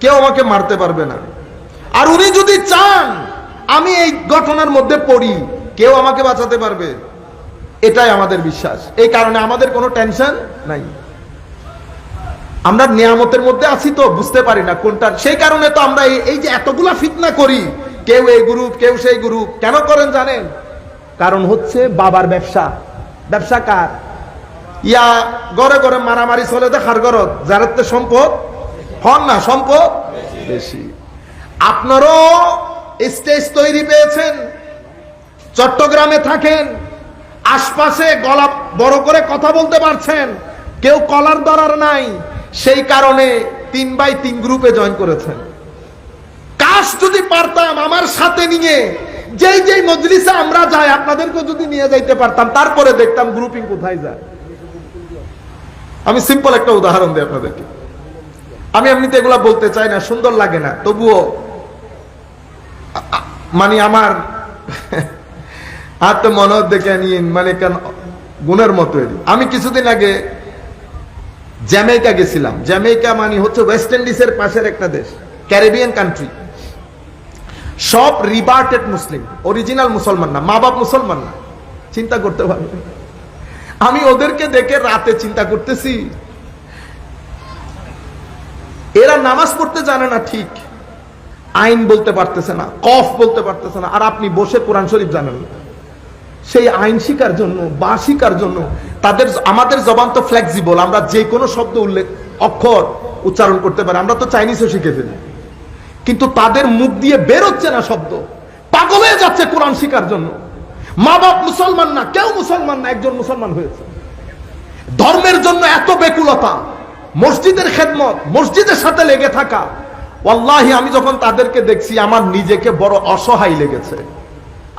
কেউ আমাকে মারতে পারবে না। আর উনি যদি চান আমি এই ঘটনার মধ্যে পড়ি, কেউ আমাকে বাঁচাতে পারবে। এটাই আমাদের বিশ্বাস। এই কারণে আমাদের কোনো টেনশন নাই। আমরা নিয়ামতের মধ্যে আছি তো বুঝতে পারি না কোনটা। সেই কারণে তো আমরা এই যে এতগুলা ফিতনা করি, কেউ এই গ্রুপ কেউ সেই গ্রুপ। কেন করেন জানেন? কারণ হচ্ছে বাবার ব্যবসা। ব্যবসা কার? ইয়া গড়ে গড়ে মারামারি চলে, দেখার গরজ যার সম্পদ হন না, সম্পদ বেশি। আপনারও স্টেজ তৈরি পেয়েছেন, চট্টগ্রামে থাকেন, আশপাশে গলা বড় করে কথা বলতে পারছেন, কেউ কলার ধরার নাই, সেই কারণে 3x3 গ্রুপে জয়েন করেছেন। কাশ যদি পারতাম আমার সাথে নিয়ে যেই মজলিসে আমরা যাই আপনাদেরকে যদি নিয়ে যাইতে পারতাম, তারপরে দেখতাম গ্রুপিং কোথায় যায়। আমি সিম্পল একটা উদাহরণ দিই আপনাদেরকে। আমি এমনিতে এগুলা বলতে চাই না, সুন্দর লাগে না, তবুও মানে আমার হাতে মনে দেখে নিয়ে মানে কেন গুণের মতো। আমি কিছুদিন আগে জ্যামাইকা গেছিলাম। জ্যামাইকা মানে হচ্ছে ওয়েস্ট ইন্ডিজের পাশের একটা দেশ, ক্যারিবিয়ান কান্ট্রি। সব রিভার্টেড মুসলিম, অরিজিনাল মুসলমান না, মা বাপ মুসলমান না। চিন্তা করতে পারবে? আমি ওদেরকে দেখে রাতে চিন্তা করতেছি, এরা নামাজ পড়তে জানে না ঠিক, আইন বলতে পারতেছে না, কফ বলতে পারতেছে না, আর আপনি বসে কোরআন শরীফ জানেন না। সেই আইন শিকার জন্য বা শিকার জন্য আমাদের জবান তো ফ্লেক্সিবল, আমরা যে কোনো শব্দ অক্ষর উচ্চারণ করতে পারি। আমরা তো চাইনিজও শিখে ফেলি, কিন্তু তাদের মুখ দিয়ে বের হচ্ছে না শব্দ। পাগল হয়ে যাচ্ছে কোরআন শিকার জন্য। মা বাপ মুসলমান না, কেউ মুসলমান না, একজন মুসলমান হয়েছে। ধর্মের জন্য এত বেকুলতা, মসজিদের খেদমত, মসজিদের সাথে লেগে থাকা। ওয়াল্লাহি আমি যখন তাদেরকে দেখছি আমার নিজেকে বড় অসহায় লেগেছে।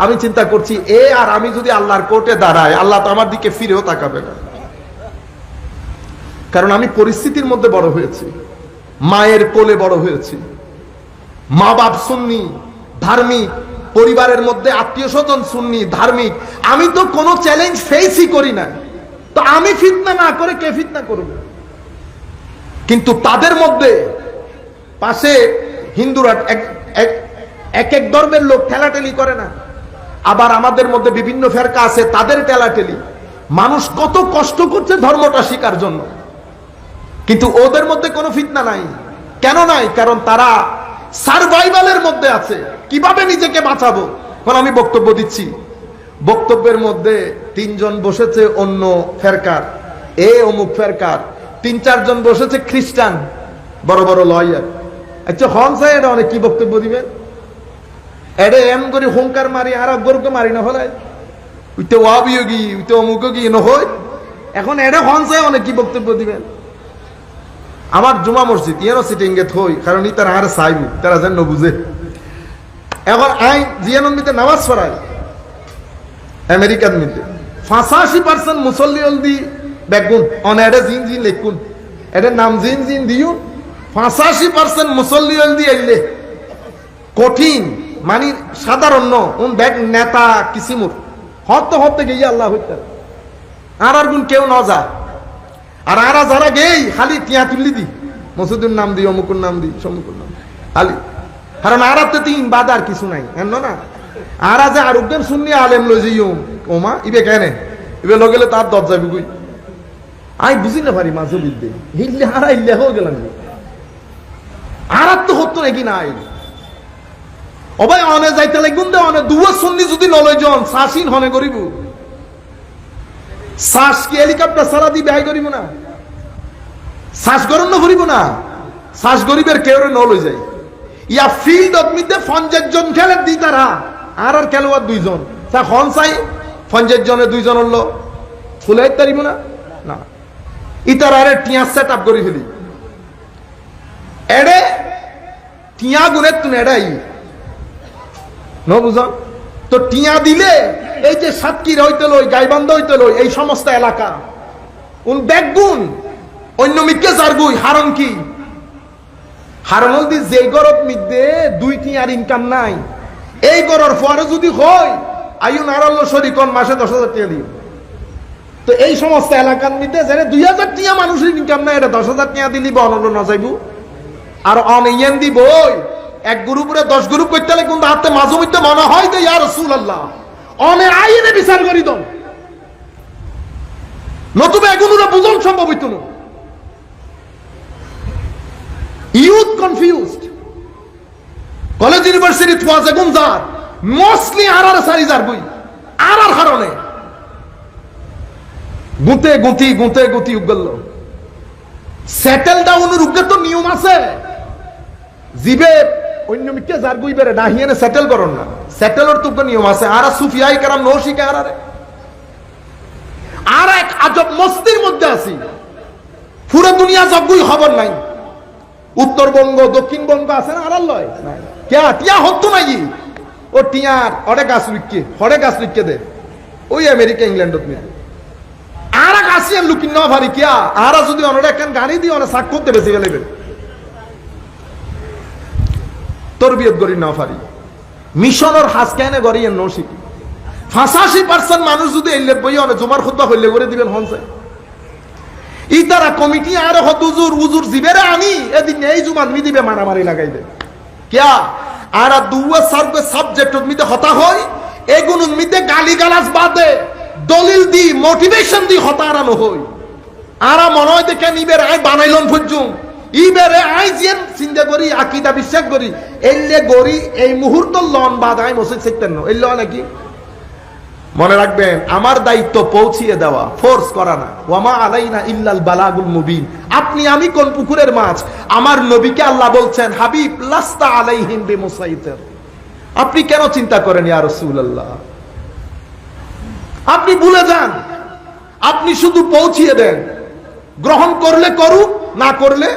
আমি চিন্তা করছি আর আমি যদি আল্লাহর কোর্টে দাঁড়াই, আল্লাহ তো আমার দিকে ফিরেও তাকাবে না। কারণ আমি পরিস্থিতির মধ্যে বড় হয়েছি, মায়ের কোলে বড় হয়েছি, মা বাপ সুন্নি ধার্মিক, পরিবারের মধ্যে আত্মীয় স্বজন সুন্নি ধার্মিক। আমি তো কোনো চ্যালেঞ্জ ফেসই করি না, তো আমি ফিতনা না করে কে ফিতনা করবে? কিন্তু তাদের মধ্যে পাশে হিন্দুরা এক এক ধর্মের লোক ঠেলাঠেলি করে না, আবার আমাদের মধ্যে বিভিন্ন ফেরকা আছে, তাদের ঠেলাঠেলি। মানুষ কত কষ্ট করছে ধর্মটা শিকার জন্য, কিন্তু ওদের মধ্যে কোনো ফিতনা নাই। কেন নাই? কারণ তারা সারভাইভালের মধ্যে আছে, কিভাবে নিজেকে বাঁচাবো। কারণ আমি বক্তব্য দিচ্ছি, বক্তব্যের মধ্যে 3 জন বসেছে অন্য ফেরকার, অমুক ফেরকার, 3-4 জন বসেছে খ্রিস্টান, বড় বড় লয়ার। আচ্ছা হন সাহেব এটা অনেক কি বক্তব্য দিবেন? এটা এম করে হুঙ্কার মারি আর গরুকে মারি না হলে উইতে ওয়াবিয়োগী উইতে অমুকী নহয়। এখন এটা হন সাহেব অনেক কি বক্তব্য দিবেন? আমার জুমা মসজিদ ইয়ানো সিটিংয়ে থই, কারণ তারা আর চাইব, তারা যেন বুঝে। এখন আই জিয়ানন্দিতে নামাজ পড়ায় আমেরিকার মধ্যে 85% মুসল্লি অলদি বেগুন অন এটা জিন জিন লেখুন, এটার নাম জিন জিন দিও। 85% মুসল্লি অলদি আইলে কঠিন মানে সাধারণ ব্যাগ নেতা কিসিমুর হতে গিয়ে আল্লাহ হইতে আর গুণ কেউ ন যা। আর আরা যারা গেই খালি টিয়া তুলি দি মসুদুর নাম দি, অমুকুর নাম দি, সমুকুর নাম খালি। কারণ আর তো 3 বাদ আর কিছু নাই, না আরা যে আর উদ্দেন শুননি আলেম লই যাইও ওমা ইবে কেনে ইবে লগেলে তার দরজা বিগুই। আমি বুঝি না পারি মাঝে বিদ্যে হিললে হারা ইল্লে হয়ে গেলাম। আর তো হতো নাকি নাই অবাই অনে যাইতে লাগুন দে অনে দুয়া শুননি যদি নলয় জন শাসিন হনে করিব। শ্বাস কি হেলিকপ্টার সারা দি ব্যয় করিব না? শ্বাস গরম না করিব না? শ্বাস গরিবের কেউ নলই যায়। ইয়া ফিল্ড অফ মিতে 50 জন খেলে দি তারা আর খেলোয়াড় 2 জন তা হন চাই 50 জনে 2 জন হলো ফুলাই তারিব না না ইতার আরে টিয়া সেট আপ করে ফেলি এডে টিয়া গুনে তুমি এডাই ন বুঝন তো টিয়া দিলে এই যে সাতকির হইতে লই গাইবান্ধ হইতে লই এই সমস্ত এলাকা উন ব্যাগুন অন্য মিকে জারগুই হারন কি হারন হলদি যে গরব মিদে 2 টিয়ার ইনকাম নাই এই গরর পরে যদি হয় আইন আরল্য শরীকন মাসে 10,000 টাকা দিও। তো এই সমস্ত এলাকার মধ্যে যারা 2,000 টাকা মানুষের ইনকাম নাই এটা 10,000 টাকা দিলি বা অনন্য না যাইব আর অনিয়ন দিব এক গ্রুপে 10 গ্রুপ করতে লাগে কিন্তু হাতে মাঝে মধ্যে মনে হয় যে ইয়া রাসূলুল্লাহ অনে আইনে বিচার করি দম নতুবা এগুলোরে বুঝন সম্ভব হইতো না। ইউথ কনফিউজড কলেজ ইউনিভার্সিটি থোয়া যেগুন যার মোস্টলি আর সারি যার বই আর হারণে গুতে গুতি উগল সেটেল ডাউনের উগ্গে তো নিয়ম আছে জিবে অন্য মিকে যার বই বেরে নাহিয়ানে সেটেল করন না সেটেলর তো নিয়ম আছে আর সুফিয়াই কারাম নৌশিকে আর এক আজব মস্তির মধ্যে আছি পুরো দুনিয়া জগুই খবর নাই উত্তরবঙ্গ দক্ষিণবঙ্গ আছে না আর লয় কে টিয়া হতো নাই ও টিয়ার অডে গাছ লিখকে দে ওই আমেরিকা ইংল্যান্ডত মিলে আর আসিয়ান লুকিন না ভারি কিয়া আর যদি অনটা একখান গাড়ি দিয়ে অনেক সাক করতে বেশি গেলেবেন তরবিয়ত গড়ি না পারি মিশনের হাস কেনে গড়ি ন শিখি 85% মানুষ যদি এলে বই অনেক জমার খুদ্া হইলে করে দিবেন হনসে ই তারা কমিটি আর হতুজুর উজুর জিবেরে আনি এদিন এই জুমান মি দিবে মারামারি লাগাই দে কিয়া আর দুয়া সার্ভে সাবজেক্ট মিতে হতা হয় এগুন মিতে গালি গালাজ বাদে দলিল দি মোটিভেশন দি হতারানো হই আর মনে হয় দেখে নিবের আই বানাইলন ফুজুম ইবেরে আই জিয়ান চিন্তা করি আকীদা বিশ্বাস করি এলে গরি এই মুহূর্ত লন বাদ আই মসজিদ শিখতেন না এলে নাকি মনে রাখবেন আমার দায়িত্ব পৌঁছিয়ে দেওয়া ফোর্স করা না ওয়ামা আলাইনা ইল্লাল বালাগুল মুবিন আপনি আমি কোন পুকুরের মাছ আমার নবীকে আল্লাহ বলছেন হাবিব লাস্তা আলাইহিম বিমুসাইতির আপনি কেন চিন্তা করেন ইয়া রাসূলুল্লাহ আপনি ভুলে যান আপনি শুধু পৌঁছিয়ে দেন গ্রহণ করলে করুক না করলে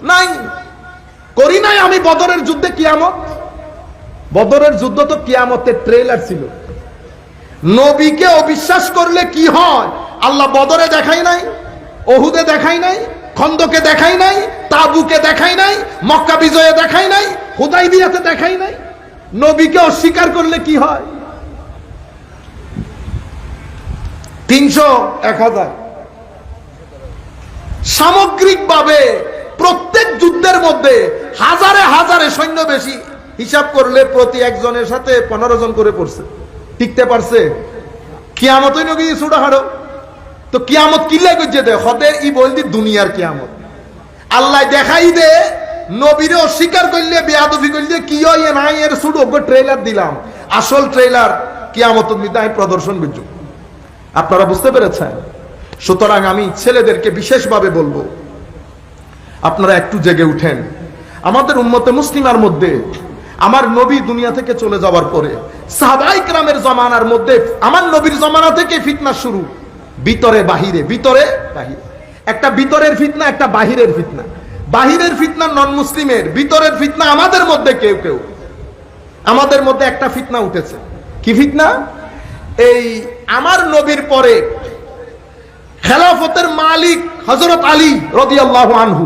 নাই করি নাই আমি বদরের যুদ্ধে কিয়ামত বদরের যুদ্ধ তো কিয়ামতের ট্রেলার ছিল। নবীকে অবিশ্বাস করলে কি হয় আল্লাহ বদরে দেখাই নাই, ওহুদে দেখাই নাই, খন্দকে দেখাই নাই, তাবুকে দেখাই নাই, মক্কা বিজয়ে দেখাই নাই, হুদাইবিয়াতে দেখাই নাই। নবীকে অস্বীকার করলে কি হয়? 300, 1000। সামগ্রিকভাবে প্রত্যেক যুদ্ধের মধ্যে হাজারে হাজারে সৈন্য বেশি, হিসাব করলে প্রতি একজনের সাথে 15 জন করে পড়ছে। টিকতে পারছে? কিয়ামতই নবী ছুটা হারো তো কিয়ামত কিল্লা করছে দে হতে ই বলতি দুনিয়ার কিয়ামত আল্লাহ দেখাই দে। নবীরে অস্বীকার করলে বেয়াদবি করলে কি হয় নাই এর শুধু ট্রেলার দিলাম, আসল ট্রেলার কিয়ামত আমি প্রদর্শন করছি। আপনারা বুঝতে পেরেছেন? সুতরাং আমি ছেলেদেরকে বিশেষভাবে বলবো, আপনারা একটু জেগে উঠেন। আমাদের উম্মতে মুসলিমার মধ্যে আমার নবী দুনিয়া থেকে চলে যাওয়ার পরে সাহাবায়ে কেরামের জমানার মধ্যে আমার নবীর জমানা থেকে ফিতনা শুরু, ভিতরে বাহিরে, ভিতরে বাহিরে। একটা ভিতরের ফিতনা, একটা বাহিরের ফিতনা। বাহিরের ফিতনা নন মুসলিমের, ভিতরের ফিতনা আমাদের মধ্যে কেউ কেউ। আমাদের মধ্যে একটা ফিতনা উঠেছে। কি ফিতনা? এই আমার নবীর পরে খেলাফতের মালিক হযরত আলী রাদিয়াল্লাহু আনহু,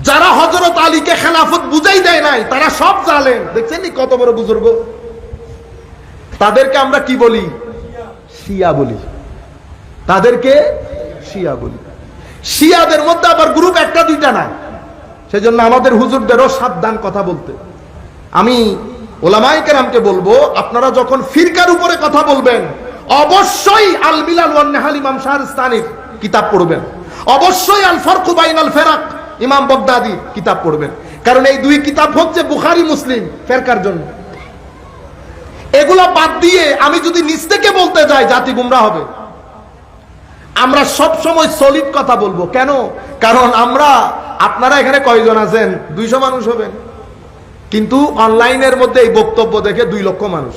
যারা হযরত আলীকে খেলাফত বুঝাই দেয় নাই তারা সব জালেম। দেখছেন কত বড় বুজুর্গ। তাদেরকে আমরা কি বলি? শিয়া বলি। তাদেরকে শিয়া বলি। শিয়াদের মধ্যে আবার গ্রুপ একটা দুইটা না, সেজন্য আমাদের হুজুরদেরও সাবধান কথা বলতে। আমি উলামায়ে কেরামকে বলবো, আপনারা যখন ফিরকার উপরে কথা বলবেন অবশ্যই আল মিলাল ওয়ান নিহাল ইমাম শাহরিস্তানির কিতাব পড়বেন, অবশ্যই আল ফারকু বাইনাল ফিরাক ইমাম বাগদাদি কিতাব পড়বেন। কারণ এই দুই কিতাব হচ্ছে বুখারী মুসলিম ফিরকার জন্য। এগুলা বাদ দিয়ে আমি যদি নিজ থেকে বলতে যাই জাতি গুমরাহ হবে। আমরা সব সময় সলিড কথা বলবো। কেন? কারণ আমরা, আপনারা এখানে কয়জন আছেন? 200 মানুষ হবেন, কিন্তু অনলাইনের মধ্যে এই বক্তব্য দেখে 2 লক্ষ মানুষ।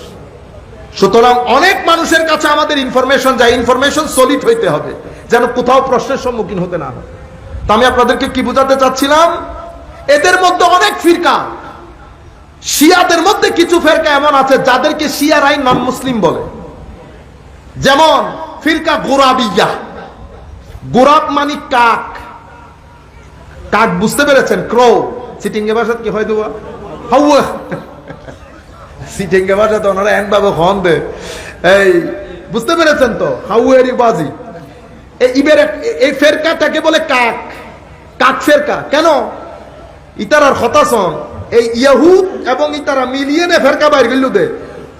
সুতরাং অনেক মানুষের কাছে আমাদের ইনফরমেশন যায়, ইনফরমেশন সলিড হইতে হবে যেন কোথাও প্রশ্নের সম্মুখীন হতে না হয়। তো আমি আপনাদেরকে কি বোঝাতে চাচ্ছিলাম, এদের মধ্যে অনেক ফিরকা। শিয়াদের মধ্যে কিছু ফিরকা এমন আছে যাদেরকে শিয়ারাই নন মুসলিম বলে। যেমন ফিরকা গোরাবিয়া। গোরাব মানে কাক। কাক বুঝতে পেরেছেন? ক্রো। সিটিংগে ভাষাত কি হয় দেওয়া হাওয়া। সিটিংগে ভাষাতে ওনারা এন বাবু হন দে। এই বুঝতে পেরেছেন তো? হাউয়েরি বাজি। এই ফেরকাটাকে বলে কাক। কাক ফেরকা। কেন? ইতারার হতাশন এই ইহুদ এবং ইতারা মিলিয়ে নে ফেরকা বাইর গেল দে।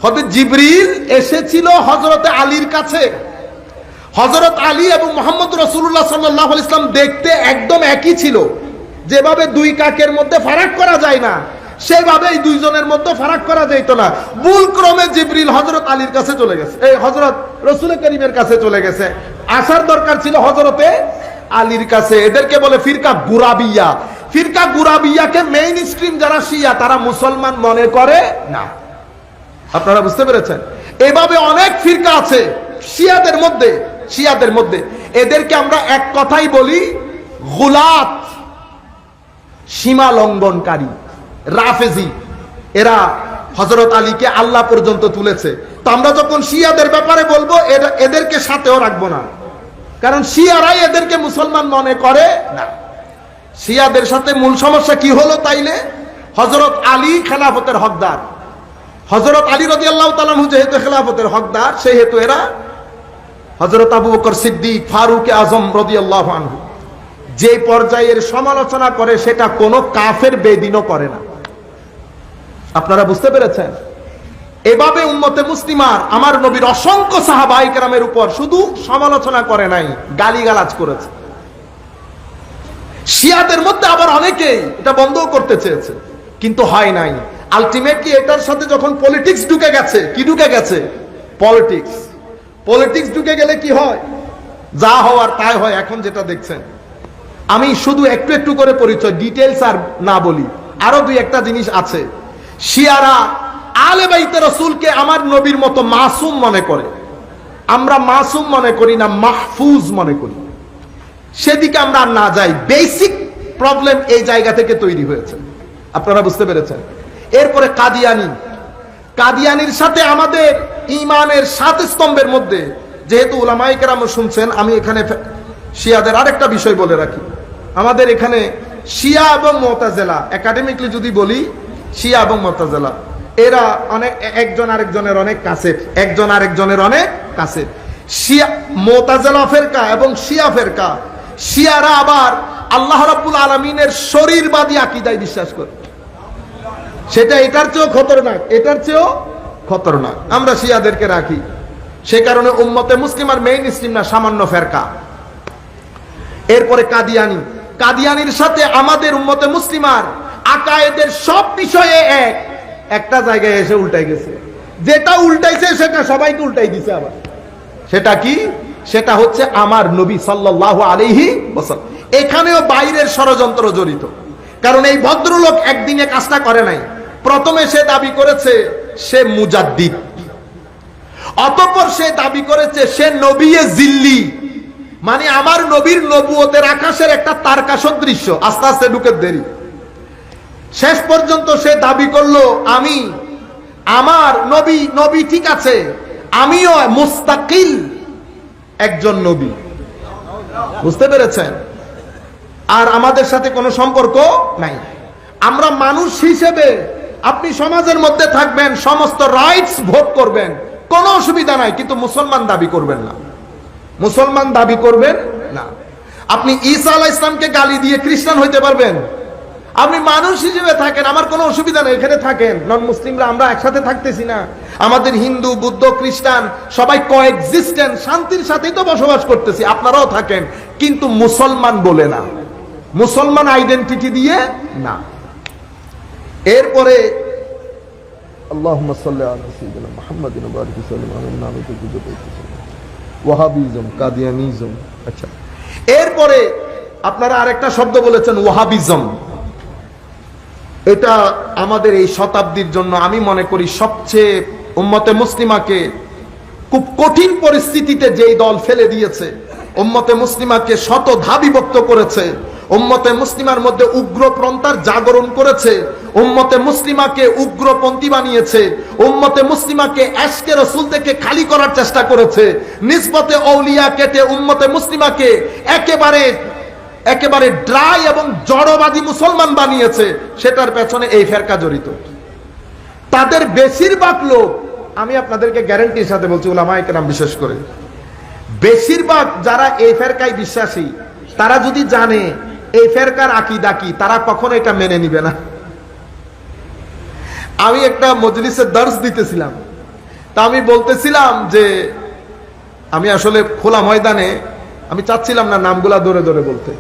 হতে জিবরিল এসেছিল হযরতে আলীর কাছে। হযরত আলী এবং মুহাম্মদ রাসূলুল্লাহ সাল্লাল্লাহু আলাইহি ওয়াসাল্লাম দেখতে একদম একই ছিল। যেভাবে দুই কাকের মধ্যে ফারাক করা যায় না, সেভাবে এই দুইজনের মধ্যে ফারাক করা যেত না। ভুল ক্রমে জিবরিল হযরত আলীর কাছে চলে গেছে, এই হযরত রাসূল করিমের কাছে চলে গেছে। আসার দরকার ছিল হযরতে আলীর কাছে। এদেরকে বলে ফিরকা গুরাবিয়া। ফিরকা গুরাবিয়াকে মেইন স্ট্রিম যারা শিয়া তারা মুসলমান মনে করে না। আপনারা বুঝতে পেরেছেন? এভাবে অনেক ফিরকা আছে শিয়াদের মধ্যে। শিয়াদের মধ্যে এদেরকে আমরা এক কথাই বলি গুলাত, সীমা লঙ্ঘনকারী, রাফেজি। এরা হযরত আলীকে আল্লাহ পর্যন্ত তুলেছে। তো আমরা যখন শিয়াদের ব্যাপারে বলবো এদেরকে সাথেও রাখবো না, কারণ শিয়ারাই এদেরকে মুসলমান মনে করে না। শিয়াদের সাথে মূল সমস্যা কি হলো তাইলে? হযরত আলী খেলাফতের হকদার। হযরত আলী রাদিয়াল্লাহু তাআলা আনহু যেহেতু খেলাফতের হকদার, সেহেতু এরা হযরত আবু বকর সিদ্দিক, ফারুক আজম রাদিয়াল্লাহু আনহু যে পর্যায়ের সমালোচনা করে সেটা কোনো কাফের বেদিনও করে না। আপনারা বুঝতে পেরেছেন? এভাবে উম্মতে মুসলিমার আমার নবীর অসংখ্য সাহাবায়ে কেরামের উপর শুধু সমালোচনা করে নাই, গালিগালাজ করেছে। শিয়াদের মধ্যে আবার অনেকেই এটা বন্ধ করতে চেয়েছে, কিন্তু হয় নাই। আলটিমেটলি এটার সাথে যখন পলিটিক্স ঢুকে গেছে, কি ঢুকে গেছে? পলিটিক্স। পলিটিক্স ঢুকে গেলে কি হয়? যা হওয়ার তাই হয়। এখন যেটা দেখছেন, আমি শুধু একটু একটু করে পরিচয়, ডিটেইলস আর না বলি, আরো 2-1টা জিনিস আছে। শিয়ারা আলে বাইতে রাসূলকে আমার নবীর মতো মাসুম মনে করে। আমরা মাসুম মনে করি না, মাহফুজ মনে করি। সেদিকে আমরা না যাই। বেসিক প্রবলেম এই জায়গা থেকে তৈরি হয়েছে। আপনারা বুঝতে পেরেছেন? এরপরে কাদিয়ানি, কাদিয়ানির সাথে আমাদের ঈমানের 7 স্তম্ভের মধ্যে, যেহেতু উলামায়ে কেরাম শুনছেন, আমি এখানে শিয়াদের আরেকটা বিষয় বলে রাখি। আমাদের এখানে শিয়া এবং মুতাজিলা, একাডেমিকলি যদি বলি, শিয়া এবং মুতাজিলা এরা অনেক, একজন আরেকজনের অনেক কাছে, একজন আরেকজনের অনেক কাছে। শিয়া মুতাজিলা ফেরকা এবং শিয়া ফেরকা, শিয়ারা আবার আল্লাহ রাব্বুল আলামিনের শরীরবাদী আকীদায় বিশ্বাস করে। সেটা এটার চেয়েও খতরনাক, এটার চেয়েও খতরনাক। আমরা শিয়াদেরকে রাখি, সে কারণে উম্মতে মুসলিমার মেইন স্ট্রিম না, সামান্য ফেরকা। এরপরে কাদিয়ানি, কাদিয়ানির সাথে আমাদের উম্মতে মুসলিমার আকায়েদের সব বিষয়ে একটা জায়গায় এসে উল্টাই গেছে। যেটা উল্টাইছে সেটা সবাইকে উল্টাই দিছে আবার। সেটা কি? সেটা হচ্ছে আমার নবী সাল্লাল্লাহু আলাইহি ওয়াসাল্লাম। এখানেও বাইরের ষড়যন্ত্র জড়িত। কারণ এই ভদ্রলোক একদিনে কাজটা করে নাই। প্রথমে সে দাবি করেছে সে মুজাদ্দিদ, অতঃপর সে দাবি করেছে সে নবিয়ে জিল্লি, মানে আমার নবীর নবুয়তের আকাশের একটা তারকা সদৃশ্য। আস্তে আস্তে ঢুকে দেরি, শেষ পর্যন্ত সে দাবি করলো আমি, আমার নবী, নবী ঠিক আছে, আমিও মুস্তাকিল একজন নবী। বুঝতে পেরেছেন? আর আমাদের সাথে কোনো সম্পর্ক নাই। আমরা মানুষ হিসেবে, আপনি সমাজের মধ্যে থাকবেন, সমস্ত রাইটস ভোগ করবেন, কোনো অসুবিধা নাই, কিন্তু মুসলমান দাবি করবেন না, মুসলমান দাবি করবেন না। আপনি ঈসা আলাইহিস সালামকে গালি দিয়ে খ্রিস্টান হইতে পারবেন? আপনি মানুষ হিসেবে থাকেন, আমার কোনো অসুবিধা নেই, এখানে থাকেন। নন মুসলিমরা আমরা একসাথে থাকতেছি না? আমাদের হিন্দু, বুদ্ধ, খ্রিস্টান সবাই কোএক্সিস্টেন্স, শান্তির সাথেই তো বসবাস করতেছি, আপনারাও থাকেন, কিন্তু মুসলমান বলে না, মুসলমান আইডেন্টিটি দিয়ে না। এরপরে আল্লাহুম্মা সাল্লি আলা সাইয়্যিদিনা মুহাম্মাদিন ওয়া বারিক ওয়া সাল্লিম আলা ওয়াহাবিজম, কাদিয়ানিজম। আচ্ছা, এরপরে আপনারা আরেকটা শব্দ বলেছেন ওয়াহাবিজম। এটা আমাদের এই শতাব্দীর জন্য আমি মনে করি সবচেয়ে উম্মতে মুসলিমাকে খুব কঠিন পরিস্থিতিতে যেই দল ফেলে দিয়েছে, উম্মতে মুসলিমাকে শতধা বিভক্ত করেছে, উম্মতে মুসলিমার মধ্যে উগ্রপন্থার জাগরণ করেছে, উম্মতে মুসলিমাকে উগ্রপন্থী বানিয়েছে, উম্মতে মুসলিমাকে এশকে রাসূল থেকে খালি করার চেষ্টা করেছে, নিসবতে আউলিয়া কেটে উম্মতে মুসলিমাকে একেবারে ড্রাই এবং জড়বাদী মুসলমান বানিয়েছে। সেটার পেছনে এই ফেরকা জড়িত। তাদের বেশিরভাগ লোক, আমি আপনাদেরকে গ্যারান্টির সাথে বলছি, উলামায়ে কেরাম বিশেষ করে, বেশিরভাগ যারা এই ফেরকায় বিশ্বাসী, তারা যদি জানে এই ফেরকার আকীদা কি, তারা কখনো এটা মেনে নিবে না। আমি একটা মজলিসে দর্স দিতেছিলাম, তা আমি বলতেছিলাম যে আমি আসলে খোলা ময়দানে, আমি চাচ্ছিলাম না নামগুলা ধরে ধরে বলতে,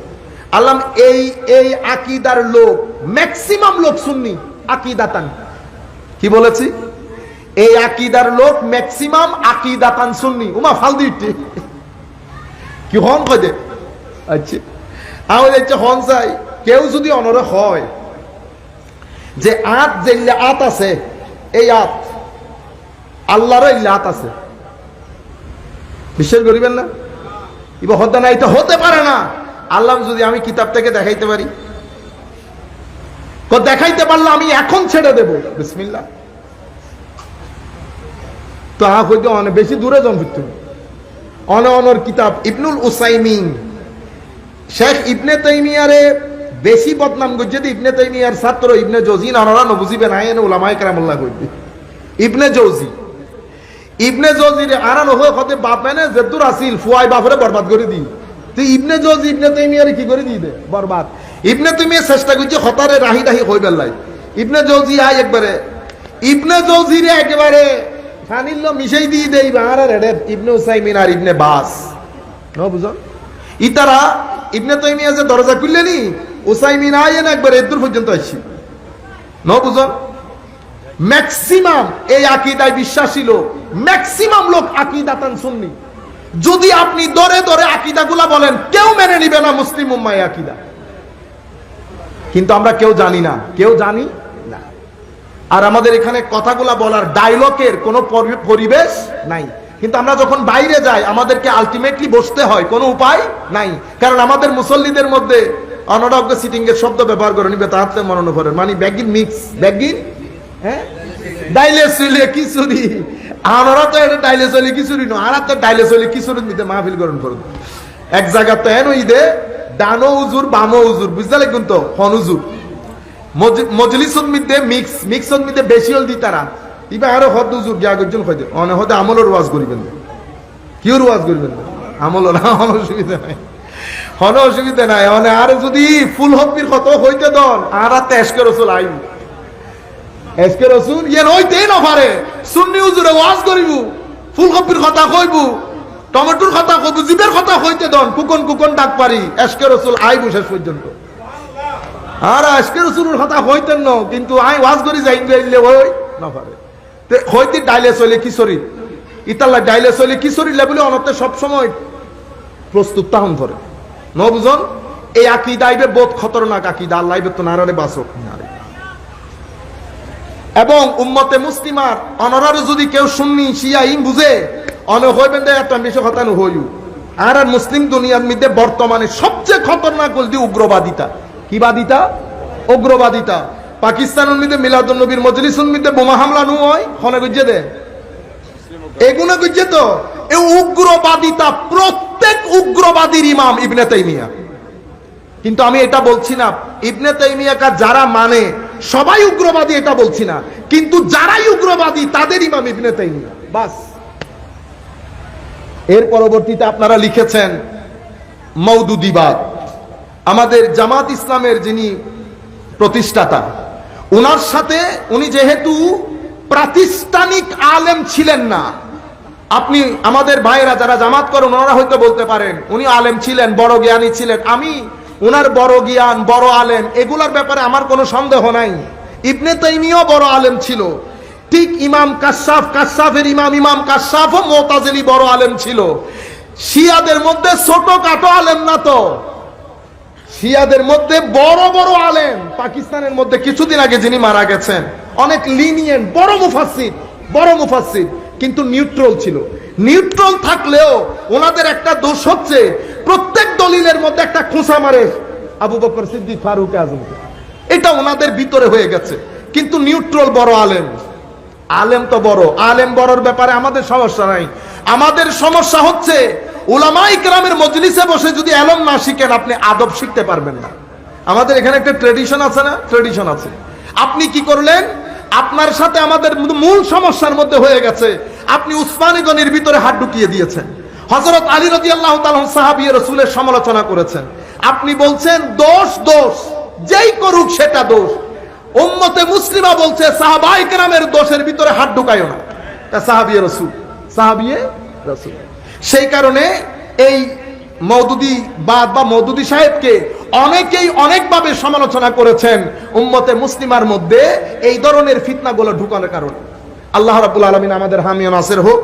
আল্লাহ এই আকীদার লোক, ম্যাক্সিমাম লোক সুন্নি আকীদাতান। কি বলেছি? এই আকীদার লোক ম্যাক্সিমাম আকীদাতান সুন্নি। উমা ফালদিটি কি হন কয়? আচ্ছা, আমি দেখছি হন চাই কেউ যদি অনরে হয় যে আত, যে আত আছে, এই আত আল্লাহর আত আছে, বিশ্বাস করিবেন না? ইবা হত্যা না, এটা হতে পারে না। আল্লাহ যদি আমি কিতাব থেকে দেখাইতে পারি, দেখাইতে পারলে আমি এখন ছেড়ে দেব, বিসমিল্লাহ। তো হইতে অনেক বেশি দূরে জন্মিত অনর কিতাব ইবনুল উসাইমিন, শেখ ইবনে তাইমিয়ারে বেশি বদনাম করছে। ইবনে তাইমিয়ার ছাত্র ইবনে জৌজি, ওনারা বুঝিবে না, এনে উলামায়ে কেরামুল্লাহ কইবে ইবনে জৌজি, ইবনে জৌজির আরান হতে বাপ মানে জেদ্দুর আসিল ফুয়াই বাপরে বরবাদ করে দিই। তুই ইবনে জৌজি ইবনে তাইমিয়ারে কি করে দিয়ে দে বরবাদ। ইবনে তাইমিয়া চেষ্টা করছে হতারে রাহি রাহি হই বেলাই। ইবনে জৌজি আয় একবারে ইবনে জৌজিরে একেবারে ফানিল্লো মিশাই দিয়ে দেই আর ইবনে উসাইমিন আর ইবনে বাস ন বুঝন। ইতারা ইবনে তাইমিয়া যে দরজা খুললেনি, উসাইমিন আয়েন একবারে এদুর পর্যন্ত আসছি ন বুঝন। ম্যাক্সিমাম এই আকীদায় বিশ্বাসী লোক, ম্যাক্সিমাম লোক আকীদাতান সুন্নি। যদি আপনি দরে দরে আকীদাগুলা বলেন, কেউ মেনে নিবে না মুসলিম উম্মাহ আকীদা। কিন্তু আমরা কেউ জানি না, কেউ জানি না। আর আমাদের এখানে কথাগুলা বলার ডায়লগের কোনো পরিবেশ নাই। কিন্তু আমরা যখন বাইরে যাই, আমাদেরকে আলটিমেটলি বসতে হয়, কোনো উপায় নাই। কারণ আমাদের মুসল্লিদের মধ্যে অনডজ্ঞ সিটিং এর শব্দ ব্যবহার করে নিবে, তাহাতে মনন করেন মানে ব্যাগিন মিক্স, ব্যাগিন হ্যাঁ ডাইলে চলে খিচুড়ি, আমরা তো এটা ডাইলে চলে খিচুড়ি নয়, আর তো ডাইলে চলে খিচুড়ি নিতে মাহফিল গ্রহণ করুন এক জায়গা তো এন ঈদে ডানো উজুর বামো উজুর বুঝতে লাগবেন তো হন উজুর মজলিসুল মিদে মিক্সুল মিদে বেশি হল দি তারা ইবা আরো হদ উজুর গিয়া গজন কইতে অনে হতে আমলের ওয়াজ করিবেন না কিউর ওয়াজ করিবেন না আমল না অসুবিধা নাই হন অসুবিধা নাই অনে আর যদি ফুল হপির কত হইতে দন আর তেজকে রসুল আইব এসকে রসুল ইয়ে হইতেই না পারে সুন্নি উজুরে ওয়াজ করিব ফুলকপির কথা কইব টমেটোর কথা কইব জিবের কথা কইতে দন কুকন কুকন ডাক পারি এসকে রসুল আইব শেষ পর্যন্ত আর এসকে রসুলের কথা হইতেন না কিন্তু আই ওয়াজ করি যাই যাইলে ওই না পারে তে হইতে ডাইলে চলে কিশোরী ইতাল্লা ডাইলে চলে কিশোরী লেভেলে অনতে সব সময় প্রস্তুত তাহন করে ন বুঝন এই আকীদা আইবে বহুত খতরনাক আকীদা আল্লাহ ইবে তো নারারে বাসক নারে এবং উম্মতে মুসলিমার অনরারে যদি কেউ সুন্নি শিয়া ইন বুঝে অন হইবেন দে এত বেশি কথা ন হইউ আর মুসলিম দুনিয়ার মধ্যে বর্তমানে সবচেয়ে খতরনাক বলতে উগ্রবাদিতা কি বাদিতা উগ্রবাদিতা পাকিস্তানের মধ্যে মিলাদুন নবীর মজলিসের মধ্যে বোমা হামলা নু হয় হনে গজ্জে দে এগুলো গজ্জে তো এই উগ্রবাদিতা প্রত্যেক উগ্রবাদীর ইমাম ইবনে তাইমিয়া কিন্তু আমি এটা বলছি না ইবনে তাইমিয়াকে যারা মানে সবাই উগ্রবাদী এটা বলছি না কিন্তু যারাই উগ্রবাদী তাদের ইমাম ইবনে তাইমিয়া বাস এর পরবর্তীতে আপনারা লিখেছেন মওদুদিবাদ আমাদের জামাত ইসলামের যিনি প্রতিষ্ঠাতা ওনার সাথে উনি যেহেতু প্রাতিষ্ঠানিক আলেম ছিলেন না আপনি আমাদের ভাইরা যারা জামাত করেন ওনারা হয়তো বলতে পারেন উনি আলেম ছিলেন বড় জ্ঞানী ছিলেন আমি ওনার বড় জ্ঞান বড় আলেম এগুলোর ব্যাপারে আমার কোনো সন্দেহ নাই ইবনে তাইমিয়াও বড় আলেম ছিল ঠিক ইমাম কাশাফের ইমাম কাশাফও মুতাজিলি বড় আলেম ছিল শিয়াদের মধ্যে ছোটখাটো আলেম না তো শিয়াদের মধ্যে বড় বড় আলেম পাকিস্তানের মধ্যে কিছুদিন আগে যিনি মারা গেছেন অনেক লিনিয়েন্ট বড় মুফাসসির কিন্তু নিউট্রাল ছিল নিউট্রাল থাকলেও ওনাদের একটা দোষ হচ্ছে প্রত্যেক দলিলের মধ্যে একটা খোঁচা মারে আবু বকর সিদ্দিক ফারুক আজম এটা ওনাদের ভিতরে হয়ে গেছে কিন্তু নিউট্রাল বড় আলেম তো বড় আলেম বড়র ব্যাপারে আমাদের সমস্যা নাই আমাদের সমস্যা হচ্ছে উলামায়ে কেরামের মজলিসে বসে যদি এলম না শিখেন আপনি আদব শিখতে পারবেন না আমাদের এখানে একটা ট্রেডিশন আছে না ট্রেডিশন আছে আপনি কি করলেন আপনার সাথে আমাদের মূল সমস্যার মধ্যে হয়ে গেছে আপনি উসমানী গনির ভিতরে হাত ঢুকিয়ে দিয়েছেন হযরত আলী রাদিয়াল্লাহু তাআলা সাহাবী রাসূলের সমালোচনা করেছেন আপনি বলছেন দোষ যেই করুক সেটা দোষ উম্মতে মুসলিমা বলছে সাহাবায়ে কেরামের দোষের ভিতরে হাত ঢুকায়ও না তা সাহাবী রাসূল সেই কারণে এই মওদুদিবাদ বা মওদুদি সাহেবকে অনেকেই অনেকভাবে সমালোচনা করেছেন উম্মতে মুসলিমার মধ্যে এই ধরনের ফিতনাগুলো ঢুকানোর কারণে আল্লাহ রাব্বুল আলামিন আমাদের হামি ও নাসির হোক।